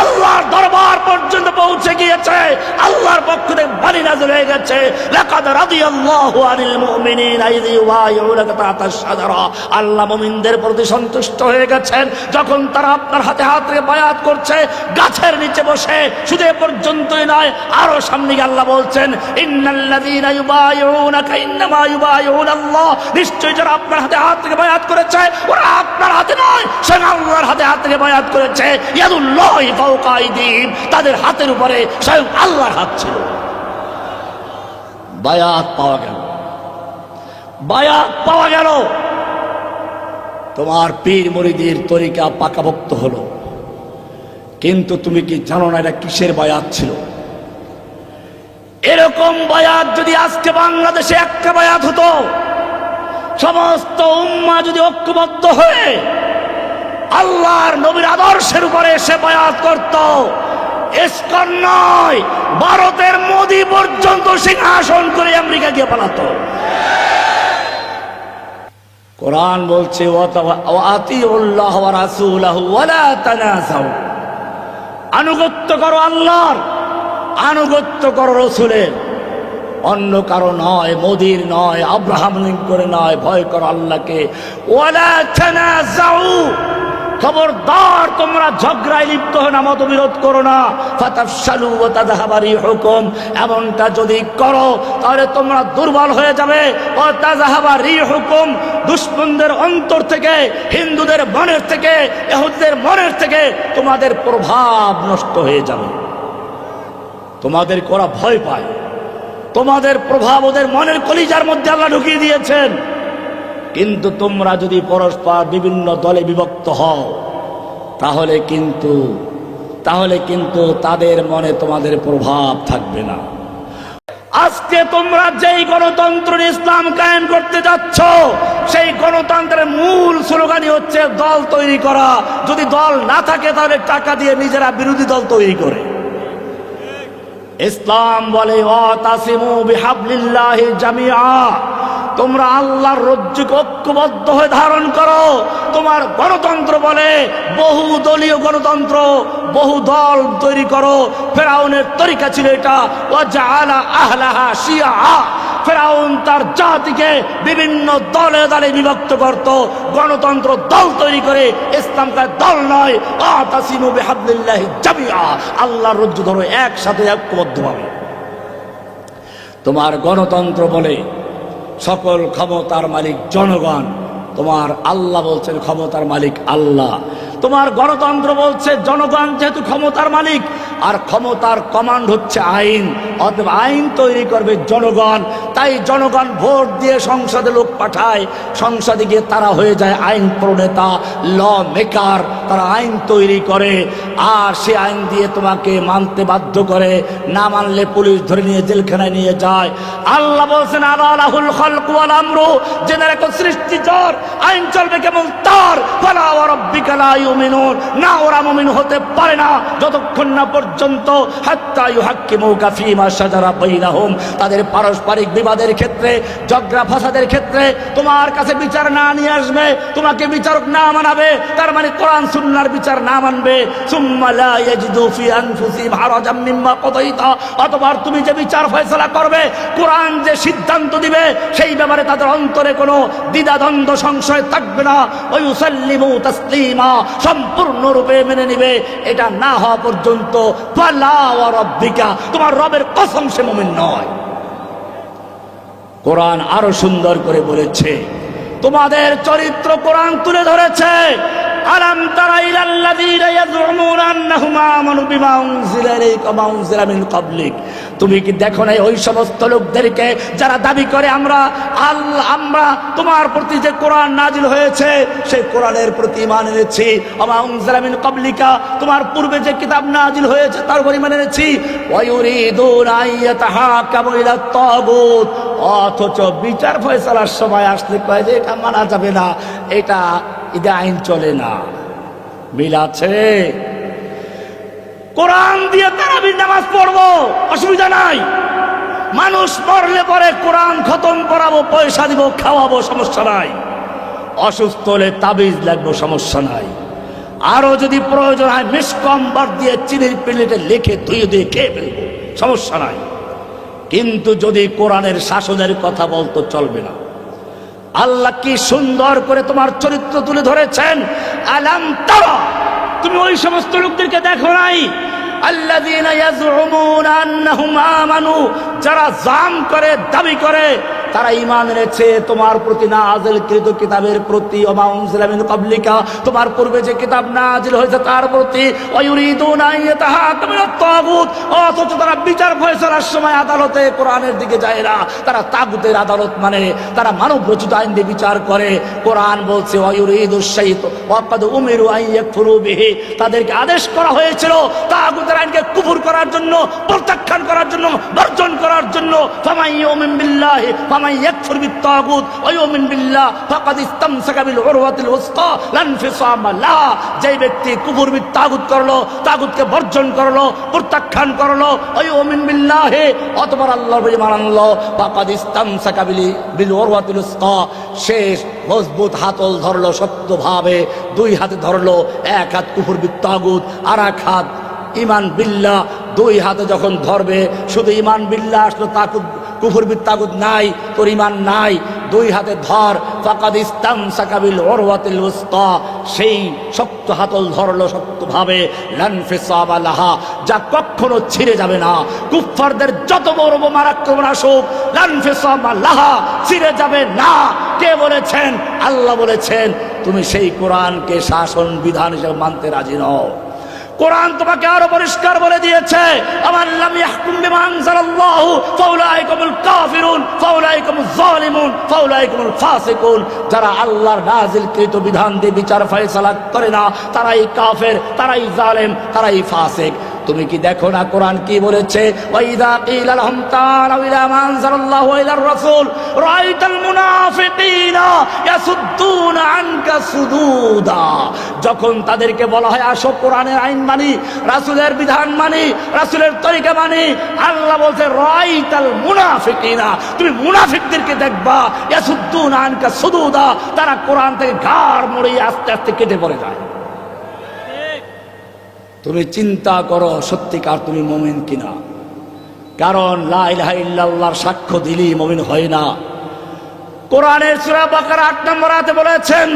আল্লাহর দরবার পর্যন্ত পৌঁছে গিয়েছে। আল্লাহর পক্ষ থেকে বাণী নাযিল হয়ে গেছে, লাকাদ রাদিয়াল্লাহু আনিল মুমিনিনা ইয ইউবাইউনাকা তাহতাশ শাজারা। আল্লাহ মুমিনদের প্রতি সন্তুষ্ট হয়ে গেছেন যখন তারা আপনার হাতে হাত রেখে বায়াত করছে গাছের নিচে বসে। শুধু এ পর্যন্তই নয়, আরো সামনে গিয়ে আল্লাহ বলছেন, ইন্নাল্লাযীনা ইউবাইউনাকা ইন্নামা ইউবাইউনাল্লাহ, নিশ্চয়ই যারা আপনার হাতে হাত রেখে বায়াত করেছে ওরা আপনার হাতে নয়, স্বয়ং আল্লাহর হাতে হাত রেখে বায়াত করেছে। ইয়াদুল্লাহি ফাওকা আইদিহিম, তাদের হাতের উপরে স্বয়ং আল্লাহর হাত ছিল। বায়াত পাওয়া গেল, বায়াত পাওয়া গেল। তোমার পীর মুরিদের তরিকা পাকাপোক্ত হলো। কিন্তু তুমি কি জানো না এটা কিসের বায়াত ছিল? এরকম বায়াত যদি আজকে বাংলাদেশে একটা বায়াত হতো, সমস্ত উম্মাহ যদি ঐক্যবদ্ধ হয়ে আল্লাহর নবীর আদর্শের উপরে সে বায়াত করত, ইসকন নয়, ভারতের মোদি পর্যন্ত সিংহাসন করে আমেরিকা গিয়ে পালাতো। কোরআন বলছে ওয়াতিউল্লাহ ওয়া রাসূলাহু ওয়া লা তানাযাউ, আনুগত্য করো আল্লাহর, আনুগত্য করো রাসূলের, অন্য কারো নয়, মোদির নয়, আব্রাহাম লিঙ্কনের নয়, ভয় করো আল্লাহকে। ওয়া লা তানাযাউ, খবরদার তোমরা ঝগড়ায় লিপ্ত হো না, মতবিরোধ করো না। ফাতাফশালু ওয়া তাযহাবা রিহুকুম, এমনটা যদি করো তাহলে তোমরা দুর্বল হয়ে যাবে। ওয়া তাযহাবা রিহুকুম, দুশমনদের অন্তর থেকে, হিন্দুদের মনের থেকে, ইহুদিদের মনের থেকে তোমাদের প্রভাব নষ্ট হয়ে যাবে। তোমাদের ওরা ভয় পায়, তোমাদের প্রভাব ওদের মনের কলিজার মধ্যে আল্লাহ ঢুকিয়ে দিয়েছেন। কিন্তু তোমরা যদি পরস্পর বিভিন্ন দলে বিভক্ত হও তাহলে কিন্তু তাদের মনে তোমাদের প্রভাব থাকবে না। আজকে তোমরা যেই গণতন্ত্র ইসলাম কায়েম করতে যাচ্ছ, সেই গণতন্ত্রের মূল স্লোগানই হচ্ছে দল তৈরি করা। যদি দল না থাকে তাহলে টাকা দিয়ে নিজেরা বিরোধী দল তৈরি করে। ইসলাম বলে ওয়াতাসিমু বিহাবলিল্লাহি জামিআ, তোমরা আল্লাহর রজ্জুকে ঐক্যবদ্ধ হয়ে ধারণ করো। তোমার গণতন্ত্র বলে বহু দলীয় গণতন্ত্র, বহু দল তৈরি করো। ফেরাউনের তরিকা ছিল এটা, ওয়াজআলা আহলাহা শিয়া, ফেরাউন তার জাতিকে বিভিন্ন দলে দলে বিভক্ত করত। গণতন্ত্র দল তৈরি করে, ইসলামকে দল নয়। ওয়াতাসিমু বিহাবলিল্লাহি জামিআ, আল্লাহর রজ্জু ধরো একসাথে ঐক্যবদ্ধভাবে। তোমার গণতন্ত্র বলে সকল ক্ষমতার মালিক জনগণ, তোমার আল্লাহ বলছেন ক্ষমতার মালিক আল্লাহ। তোমার গণতন্ত্র বলছে জনগণ যেহেতু ক্ষমতার মালিক, আর ক্ষমতার কমান্ড হচ্ছে আইন, অতএব আইন তৈরি করবে জনগণ। তাই জনগণ ভোট দিয়ে সংসদে লোক পাঠায়, সংসদে গিয়ে তারা হয়ে যায় আইন প্রণেতা, ল মেকার। তারা আইন তৈরি করে আর সে আইন দিয়ে তোমাকে মানতে বাধ্য করে, না মানলে পুলিশ ধরে নিয়ে জেলখানায় নিয়ে যায়। আল্লাহ বলছেন আলা লাহুল খালকু ওয়াল আমরু, জেনে রাখো সৃষ্টি যার, আইন চলবে কেবল তার। ফালা ওয়া রাব্বিকা লা ইউমিনুন, না ওরা মুমিন হতে পারে না যতক্ষণ না পর্যন্ত হাত্তা ইউহাক্কিমুকা ফীমা শাজারা বাইনাহুম, তাদের পারস্পরিক বিবাদের ক্ষেত্রে, ঝগড়া ফাসাদের ক্ষেত্রে তোমার কাছে বিচার না নিয়ে আসবে, তোমাকে বিচারক না মানাবে, তার মানে কোরআন সুন্নাহর বিচার না মানবে। সুম্মা লা ইয়াজিদু ফি আনফুসিহিম হারাজাম মিম্মা কাদাইতা, অথবা তুমি যে বিচার ফয়সালা করবে, কোরআন যে সিদ্ধান্ত দিবে, সেই ব্যাপারে তাদের অন্তরে কোনো দ্বিধাদ্বন্দ্ব সংশয় থাকবে না। ওয়া ইউসাল্লিমু তাসলিমা, সম্পূর্ণরূপে মেনে নিবে। এটা না হওয়া পর্যন্ত ফালা ওয়া রাব্বিকা, তোমার রবের কসম সে মুমিন নয়। কোরআন আরো সুন্দর করে বলেছে, তোমাদের চরিত্র কোরআন তুলে ধরেছে। আলাম তারা ইলাল্লাযীনা ইয়াজউমুনা আন্নাহুম আমানু বিমা উনজিলা ইলাইকা ওয়া উনজিলা মিন ক্বাবলিক, তুমি কি দেখো না ওই সমস্ত লোকদেরকে যারা দাবি করে আমরা তোমার প্রতি যে কোরআন নাজিল হয়েছে সেই কোরআনের প্রতি ঈমান এনেছি, ওয়া উনজিলা মিন ক্বাবলিকা, তোমার পূর্বে যে কিতাব নাজিল হয়েছে তার উপর ঈমান এনেছি। ওয়া ইউরিদুনা আইয়াতাহাকামু ইলা তাগুত, অথচ বিচার ফয়সালার সময় আসলে কয় যে এটা মানা যাবে না, এটা ঈদে আইন চলে না। মিল আছে? কোরআন দিয়ে তারাবির নামাজ পড়বো, অসুবিধা নাই। মানুষ মরলে পরে কোরআন খতম করাবো, পয়সা দিব, খাওয়াবো, সমস্যা নাই। অসুস্থ হলে তাবিজ লাগবো, সমস্যা নাই। আরো যদি প্রয়োজন হয় মিসকম্বর দিয়ে চিনির প্লেটে লিখে ধুয়ে দিয়ে খেয়ে ফেলবো, সমস্যা নাই। কিন্তু যদি কোরআনের শাসনের কথা বলতো চলবে না। আল্লাহ কি সুন্দর করে তোমার চরিত্র তুলে ধরেছেন। আলাম তারা, তুমি ওই সমস্ত লোকদেরকে দেখো নাই? আল্লাযীনা ইয়াজউমুনা আন্নাহুম আমানু, যারা জাম করে, দাবি করে তারা ঈমান এনেছে তোমার প্রতি নাযিলকৃত কিতাবের প্রতি, ওয়া উনজিলা মিন ক্বাবলিকা, তোমার পূর্বে যে কিতাব নাযিল হয়েছে তার প্রতি। ওয়া ইউরিদুনা আইয়াতাহাকামু ইলা তাগুত, অথচ তারা বিচার ফয়সালার সময় আদালতে কোরআনের দিকে যায় না, তারা তাগুতের আদালত মানে, তারা মানব রচিত আইন দিয়ে বিচার করে। কোরআন বলছে ওয়া ইউরিদুশ শাইতান ওয়া ক্বাদ উমিরু আন ইয়াকফুরু বিহি, তাদেরকে আদেশ করা হয়েছিল তাগুতের আইনকে কুফর করার জন্য, প্রত্যাখ্যান করার জন্য, বর্জন করার জন্য। ফামান ইউমিন বিল্লাহি ওয়ামান ইয়াকফুর বিত্তাগুত ওয়া ইউমিন বিল্লাহ ফাকাদ ইসতামসাকা বিল উরওয়াতিল উসকা লা ইনফিসামা লাহা। যে ব্যক্তি কুফর বিত্তাগুত করলো, তাগুতকে বর্জন করলো, প্রত্যাখ্যান করলো, ওয়া ইউমিন বিল্লাহি, অতঃপর আল্লাহর উপর ঈমান আনলো, ফাকাদ ইসতামসাকা বিল উরওয়াতিল উসকা, শেষ মজবুত হাতল ধরলো শক্তভাবে, দুই হাতে ধরলো, এক হাত কুফর বিত্তাগুত আর এক হাত ঈমান বিল্লাহ। দুই হাতে যখন ধরবে, শুধু ঈমান বিল্লাহ আসলো, তাগুত কুফর বিত্তাগুত নাই, তোর ঈমান নাই, দুই হাতে ধর, ফাকাদ ইসতামসাকা বিল উরওয়াতিল উসকা, সেই শক্ত হাতল ধরলো শক্তভাবে, লা ইনফিসামা লাহা, যা কখনো ছিঁড়ে যাবে না। কুফফারদের যত বড় বোমার আক্রমণ আসুক, লা ইনফিসামা লাহা, ছিঁড়ে যাবে না। কে বলেছেন? আল্লাহ বলেছেন। তুমি সেই কোরআনকে শাসন বিধান হিসেবে মানতে রাজি নও। কোরআন তোমাকে আরো পরিষ্কার বলে দিয়েছে, আমান লাম ইয়াহকুম বিমা আনজালাল্লাহু ফাউলাইকুমুল কাফিরুন ফাউলাইকুমুজ জালিমুন ফাউলাইকুমুল ফাসিকুন। যারা আল্লাহর নাযিলকৃত বিধান দিয়ে বিচার ফয়সালা করে না, তারাই কাফের, তারাই জালেম, তারাই ফাসিক। তুমি কি দেখো না কোরআন কি বলেছে? ওয়াইদা কিলা লাহুম তাআলাউ ইলা মা আনজালাল্লাহু ওয়া ইলার রাসূল রাআইতাল মুনাফিকিনা ইয়াসুদ্দুনা আনকা সুদুদা। যখন তাদেরকে বলা হয় আসো কোরআনের আইন মানি, রাসূলের বিধান মানি, রাসূলের তরিকা মানি, আল্লাহ বলছে রাআইতাল মুনাফিকিনা, তুমি মুনাফিকদেরকে দেখবা, ইয়াসুদ্দুনা আনকা সুদুদা, তারা কোরআন থেকে ঘাড় মুড়িয়ে আস্তে আস্তে কেটে পড়ে যায়। তুমি চিন্তা করো সত্যিকার তুমি মুমিন কিনা। কারণ লা ইলাহা ইল্লাল্লাহর সাক্ষ্য দিলি মুমিন হয় না। কোরআনের সূরা বাকারা 8 নম্বর আয়াতে বলেছেন,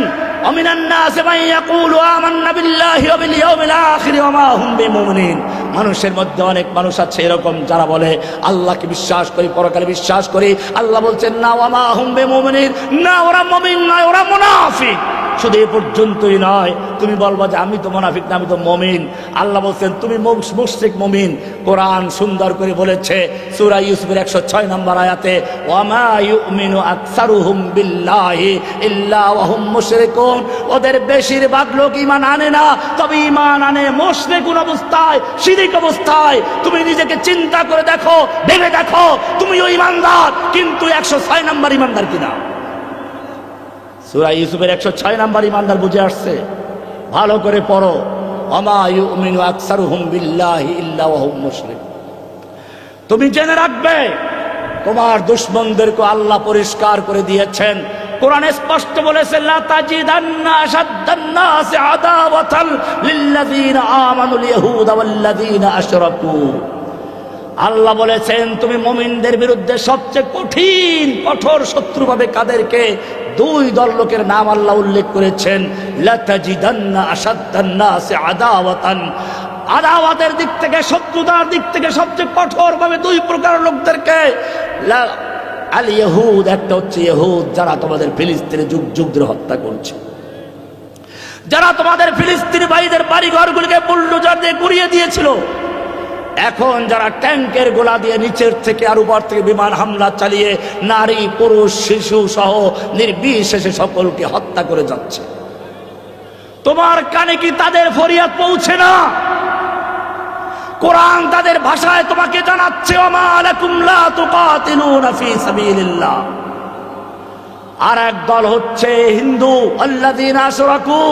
আমিনান নাসি মান ইয়াকুলু আমান্না বিল্লাহি ওয়া বিল ইয়াউমিল আখির ওয়া মা হুম বিমুমিনিন। মানুষের মধ্যে অনেক মানুষ আছে এরকম, যারা বলে আল্লাহকে বিশ্বাস করি, পরকালে বিশ্বাস করি। আল্লাহ বলছেন না, ওয়া মা হুম বিমুমিনিন, না ওরা মুমিন নয়, ওরা মুনাফিক। শুধু এ পর্যন্তই নয়, তুমি বলবা যে আমি তো মুনাফিক না, আমি তো মুমিন। আল্লাহ বলছেন তুমি মুশরিক মুমিন। কোরআন সুন্দর করে বলেছে সূরা ইউসুফের 106 নম্বর আয়াতে, ওয়া মা ইউমিনু আকসারুহুম বিল্লাহি ইল্লা ওয়া হুম মুশরিকুন। ওদের বেশিরভাগ লোক ঈমান আনে না, তবে ঈমান আনে মুশরিকুন অবস্থায়, শিরক অবস্থায়। তুমি নিজেকে চিন্তা করে দেখো, ভেবে দেখো, তুমিও ঈমানদার, কিন্তু 106 নম্বর ঈমানদার কিনা? সূরা ইউসুফের 106 নম্বর ঈমানদার বুঝে আসছে? ভালো করে পড়ো, ওয়ামা ইউমিনু আকসারুহুম বিল্লাহি ইল্লা ওয়া হুম মুশরিকুন। তুমি জেনে রাখবে তোমার দুশমনদেরকে আল্লাহ পরিষ্কার করে দিয়েছেন। কোরআনে স্পষ্ট বলেছে, লা তাজিদান্না আশাদ্দান নাসি আদাওয়াতান লিল্লাযিনা আমানুল ইয়াহুদা ওয়াল্লাযিনা আশরাকু। আল্লাহ বলেছেন তুমি মুমিনদের বিরুদ্ধে সবচেয়ে কঠিন কঠোর শত্রু পাবে কাদেরকে? দুই দল লোকের নাম আল্লাহ উল্লেখ করেছেন, লা তাজিদান্না আশাদ্দান নাসি আদাওয়াতান। আদাওয়াতের দিক থেকে, শত্রুতার দিক থেকে সবচেয়ে কঠোর ভাবে দুই প্রকার লোকদেরকে। আল ইহুদ, একটা হচ্ছে ইহুদ যারা তোমাদের ফিলিস্তিনে যুগ যুগ ধরে হত্যা করছে, যারা তোমাদের ফিলিস্তিনি ভাইদের বাড়ি ঘরগুলিকে বুলডোজার দিয়ে গুড়িয়ে দিয়েছিল। এখন যারা ট্যাঙ্কের গোলা দিয়ে নিচের থেকে আর উপর থেকে বিমান হামলা চালিয়ে নারী পুরুষ শিশু সহ নির্বিশেষে সকলকে হত্যা করে যাচ্ছে। তোমার কানে কি তাদের ফরিয়াদ পৌঁছে না? কোরআন তাদের ভাষায় তোমাকে জানাচ্ছে, ওমা লাকুম লা তুকাতিলুনা ফি সাবিলিল্লাহ। আর এক দল হচ্ছে হিন্দু, আল্লাযীনা আশরাকু,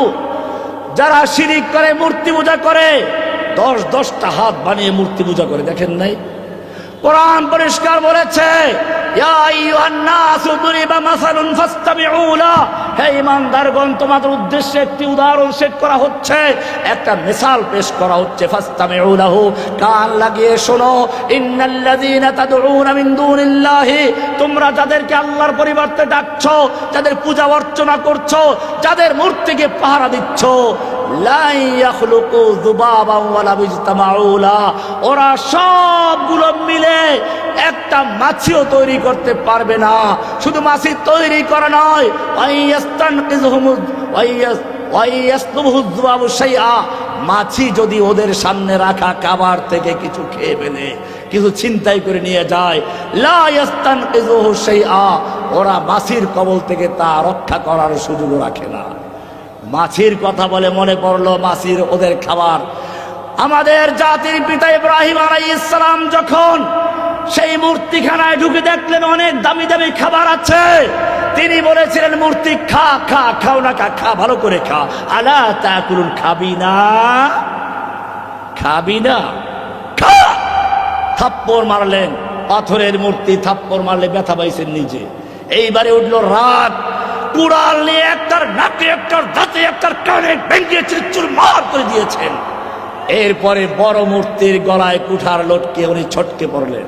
যারা শিরিক করে, মূর্তি পূজা করে, 10-10টা হাত বানিয়ে মূর্তি পূজা করে। দেখেন নাই? কোরআন পরিষ্কার বলেছে, ইয়া আইয়ুহান নাসু দুরিবা মাসালুন ফাসতামিউ লা। হে ঈমানদারগণ, তোমাদের উদ্দেশ্যে একটি উদাহরণ সেট করা হচ্ছে, একটা মিসাল পেশ করা হচ্ছে। ফাসতামিউ লাহু, কান লাগিয়ে শোনো। ইন্নাল্লাযীনা তাদউনা মিন দুনিল্লাহি, তোমরা যাদেরকে আল্লাহর পরিবর্তে ডাকছো, যাদের পূজা অর্চনা করছো, যাদের মূর্তিকে পাহারা দিচ্ছ, লা ইয়াখলুকু যুবাবান ওয়ালা বিজতামাউ লা, ওরা সবগুলো মিলে একটা মাছিও তৈরি করতে পারবে না। শুধু মাছি তৈরি করা নয়, মাছি যদি ওদের সামনে রাখা খাবার থেকে কিছু খেয়ে ফেলে, কিছু ছিনতাই করে নিয়ে যায়, লা ইয়াস্তানকিযুহু শাইআ, ওরা মাছির কবল থেকে তা রক্ষা করার সুযোগ রাখে না। মাছির কথা বলে মনে পড়লো, মাছির ওদের খাবার। আমাদের জাতির পিতা ইব্রাহিম আলাইহিস সালাম যখন সেই মূর্তিখানায় ঢুকে দেখলেন অনেক দামি দামি খাবার আছে। তিনি বলেছিলেন মূর্তি খা খা, খাও না খা, খা ভালো করে খা। আলা তাকুলুন, খাবি না, খাবি না, খা। থাপ্পড় মারলেন, পাথরের মূর্তি, থাপ্পড় মারলে ব্যথা পাইছেন নিজে। এইবারে উঠলো রাত, কুড়াল নিয়ে একটার নাকে, একটার দাঁতে, একটার কানে ভেঙে চুরমার করে দিয়েছেন। এরপরে বড় মূর্তির গলায় কুঠার লটকে উনি ছটকে পড়লেন।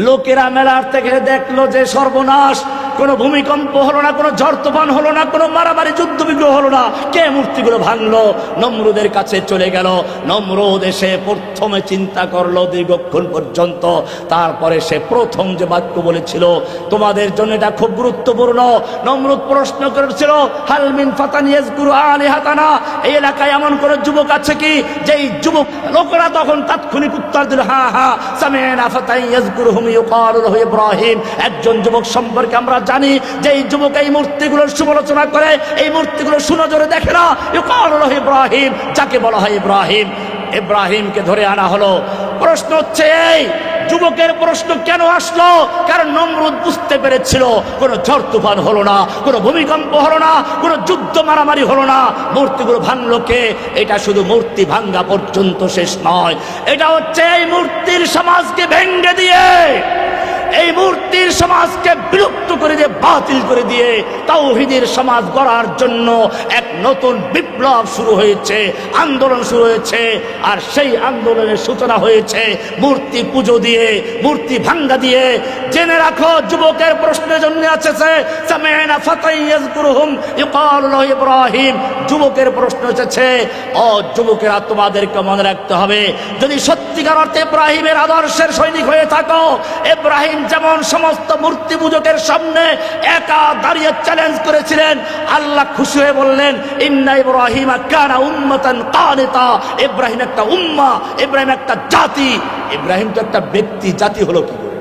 লোকেরা মেলার থেকে দেখলো যে সর্বনাশ, কোনো ভূমিকম্প হলো না, কোনো ঝড় তুফান হলো না, কোনো মারামারি যুদ্ধ বিগ্রহ হলো না। কে মূর্তিগুলো ভাঙলো? নমরুদের কাছে চলে গেল। নমরুদ এসে প্রথমে চিন্তা করলো দীর্ঘক্ষণ পর্যন্ত। তারপরে সে প্রথম যে বাক্য বলেছিল, তোমাদের জন্য এটা খুব গুরুত্বপূর্ণ। নমরুদ প্রশ্ন করেছিল, হালমিন ফাতান ইয়াজকুরু আলিহাতানা, এই এলাকায় এমন কোন যুবক আছে কি যেই যুবক? লোকেরা তখন তাৎক্ষণিক উত্তর দিল, হ্যাঁ হ্যাঁ, সামি'না ফাতান ইয়াজকুরুহুম ইউকালু লাহু ইব্রাহিম। একজন যুবক সম্পর্কে আমরা জানি যে এই যুবক এই মূর্তিগুলোর সমালোচনা করে, এই মূর্তিগুলো সুনজরে দেখে না। ইউকালু লাহু ইব্রাহিম, যাকে বলা হয় ইব্রাহিম। ইব্রাহিমকে ধরে আনা হলো। প্রশ্ন হচ্ছে, এই যুবকের প্রশ্ন কেন আসলো? কারণ নমরুদ বুঝতে পেরেছিল কোনো ঝড় তুফান হলো না, কোনো ভূমিকম্প হলো না, কোনো যুদ্ধ মারামারি হলো না। মূর্তিগুলো ভাঙলো কে? এটা শুধু মূর্তি ভাঙ্গা পর্যন্ত শেষ নয়, এটা হচ্ছে এই মূর্তির সমাজকে ভেঙে দিয়ে, এই মূর্তির সমাজকে বিলুপ্ত করে দিয়ে, বাতিল করে দিয়ে তাওহীদের সমাজ গড়ার জন্য এক নতুন বিপ্লব শুরু হয়েছে, আন্দোলন শুরু হয়েছে। আর সেই আন্দোলনের সূচনা হয়েছে মূর্তি পুজো দিয়ে, মূর্তি ভাঙ্গা দিয়ে। জেনে রাখো, যুবকের প্রশ্নের জন্য আছে সামি'না ফাতান ইয়াজকুরুহুম ইউকালু লাহু ইব্রাহিম। যুবকের প্রশ্ন এসেছে, ও যুবকেরা, তোমাদেরকে মনে রাখতে হবে, যদি সত্যিকার অর্থে ইব্রাহিমের আদর্শের সৈনিক হয়ে থাকো, ইব্রাহিম যেমন সমস্ত মূর্তি পূজকের সামনে একা দাঁড়িয়ে চ্যালেঞ্জ করেছিলেন, আল্লাহ খুশি হয়ে বললেন, ইন্না ইব্রাহিমা কানা উম্মাতান কানিতা। ইব্রাহিম একটা উম্মাহ, ইব্রাহিম একটা জাতি। ইব্রাহিম তো একটা ব্যক্তি, জাতি হলো কি করে?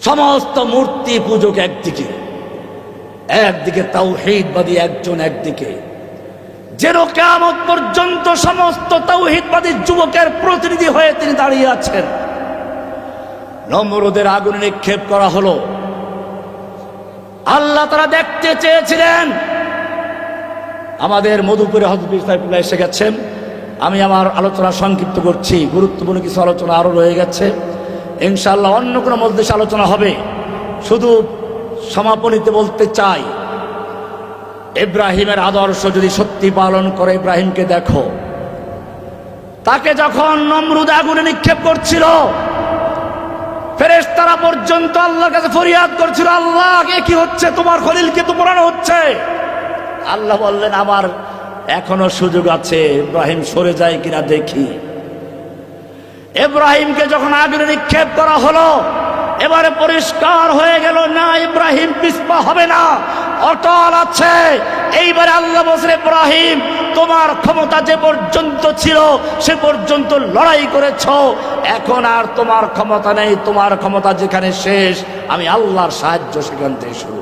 সমস্ত মূর্তি পূজক একদিকে, একদিকে তাওহীদবাদী একজন, একদিকে যেন কিয়ামত পর্যন্ত সমস্ত তাওহীদবাদী যুবকের প্রতিনিধি হয়ে তিনি দাঁড়িয়ে আছেন। নমরুদের আগুনে নিক্ষেপ করা হলো। আল্লাহ তারা দেখতে চেয়েছিলেন। আমাদের মধুপুরে হযরত সাইফুল্লাহ এসে গেছেন। আমি আমার আলোচনা সংক্ষিপ্ত করছি, গুরুত্বপূর্ণ কিছু আলোচনা আরো রয়ে গেছে। ইনশাআল্লাহ অন্য কোনো মজলিসে আলোচনা হবে। শুধু সমাপনীতে বলতে চাই, ইব্রাহিমের আদর্শ যদি সত্যি পালন করে, ইব্রাহিমকে দেখো, তাকে যখন নমরুদ আগুনে নিক্ষেপ করছিল, ফেরেশতারা পর্যন্ত আল্লাহর কাছে ফরিয়াদ করছিল, আল্লাহ এ কি হচ্ছে? তোমার খলিলকে তো পোড়ানো হচ্ছে। আল্লাহ বললেন, আমার এখনো সুযোগ আছে, ইব্রাহিম সরে যায় কিনা দেখি। ইব্রাহিমকে যখন আগুনে নিক্ষেপ করা হলো, এবারে পরিষ্কার হয়ে গেল, না, ইব্রাহিম পিছপা হবে না, অটল আছে। এইবারে আল্লাহ বলছেন, ইব্রাহিম, তোমার ক্ষমতা যে পর্যন্ত ছিল সে পর্যন্ত লড়াই করেছ, এখন আর তোমার ক্ষমতা নেই। তোমার ক্ষমতা যেখানে শেষ, আমি আল্লাহর সাহায্য সেখান থেকে শুরু।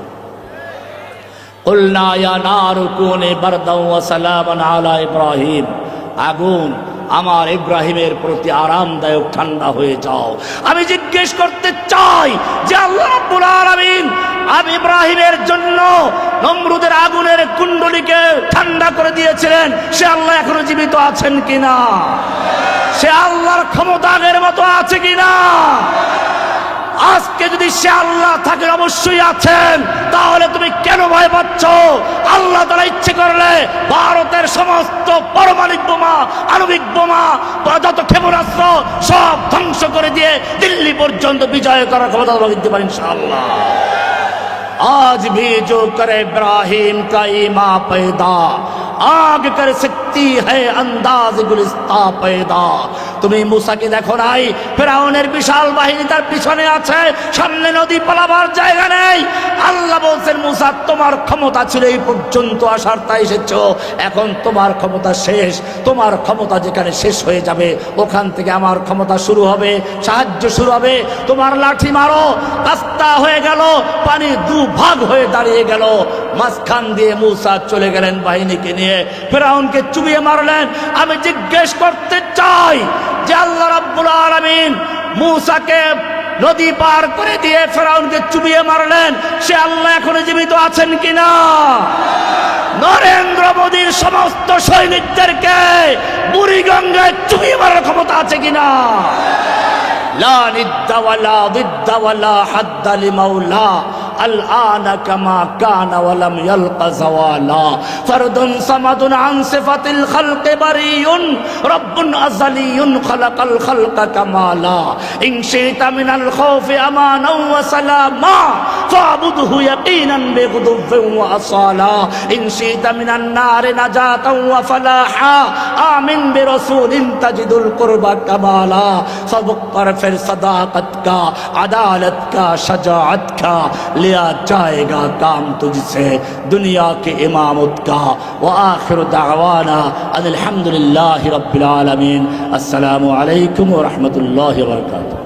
কুলনা ইয়া নারু কুনি বারদাও ওয়া সালামান আলা ইব্রাহিম, আগুন আমার ইব্রাহিমের প্রতি আরামদায়ক ঠান্ডা হয়ে যাও। আমি জিজ্ঞেস করতে চাই যে আল্লাহ রাব্বুল আলামিন আমি ইব্রাহিমের জন্য নমরুদের আগুনের কুণ্ডলীকে ঠান্ডা করে দিয়েছিলেন, সে আল্লাহ এখনো জীবিত আছেন কিনা? সে আল্লাহর ক্ষমতা আগের মতো আছে কিনা? আজকে যদি সে আল্লাহ থাকে, অবশ্যই আছেন, তাহলে তুমি কেন ভয় পাচ্ছ? আল্লাহ তাআলা ইচ্ছে করলে ভারতের সমস্ত পারমাণবিক বোমা, আণবিক বোমা, যত ক্ষেপণাস্ত্র সব ধ্বংস করে দিয়ে দিল্লি পর্যন্ত বিজয় করার ক্ষমতা দিতে পারেন ইনশাআল্লাহ। आज भी जो करे इब्राहिम का ईमा पैदा, आग कर सकती है अंदाज गुलिस्ता पैदा। তুমি মুসাকে দেখো নাই? ফেরাউনের বিশাল বাহিনী তার পিছনে আছে, সামনে নদী, পালাবার জায়গা নেই। আল্লাহ বলছেন, মুসা, তোমার ক্ষমতা ছিল এই পর্যন্ত আসার, তাই এসেছো, এখন তোমার ক্ষমতা শেষ। তোমার ক্ষমতা যেখানে শেষ হয়ে যাবে, ওখান থেকে আমার ক্ষমতা শুরু হবে, সাহায্য শুরু হবে। তোমার লাঠি মারো, রাস্তা হয়ে গেল, পানি দুভাগ হয়ে দাঁড়িয়ে গেল। মাঝখান দিয়ে মুসা চলে গেলেন বাহিনীকে নিয়ে, ফেরাউনকে চুবিয়ে মারলেন। আমি জিজ্ঞেস করতে চাই যে আল্লাহ রাব্বুল আলামিন মূসাকে নদী পার করে দিয়ে ফেরাউনকে চুবিয়ে মারলেন, সে আল্লাহ এখনো জীবিত আছেন কিনা? নরেন্দ্র মোদীর সমস্ত সৈনিকদেরকে বুড়িগঙ্গায় চুবিয়ে মারার ক্ষমতা আছে কিনা? লা নিদ্দা ওয়ালা দিদ্দা ওয়ালা হাদ্দা লিমাওলা الآن كما كان ولم يلق زوالا فرد صمد عن صفة الخلق بريء رب أزلي خلق الخلق كمالا إن شئت من الخوف أمانا وسلاما فاعبده يقينا بغضب وأصالا إن شئت من النار نجاة وفلاحا آمن برسول تجد القرب كمالا فبقر في صداقت کا عدالت کا شجاعت کا लिया जाएगा काम तुझसे दुनिया के इमामत का व आखिर दावाना अल्हम्दुलिल्लाहि रब्बिल आलमीन अस्सलामु अलैकुम व रहमतुल्लाहि व बरकातुहू।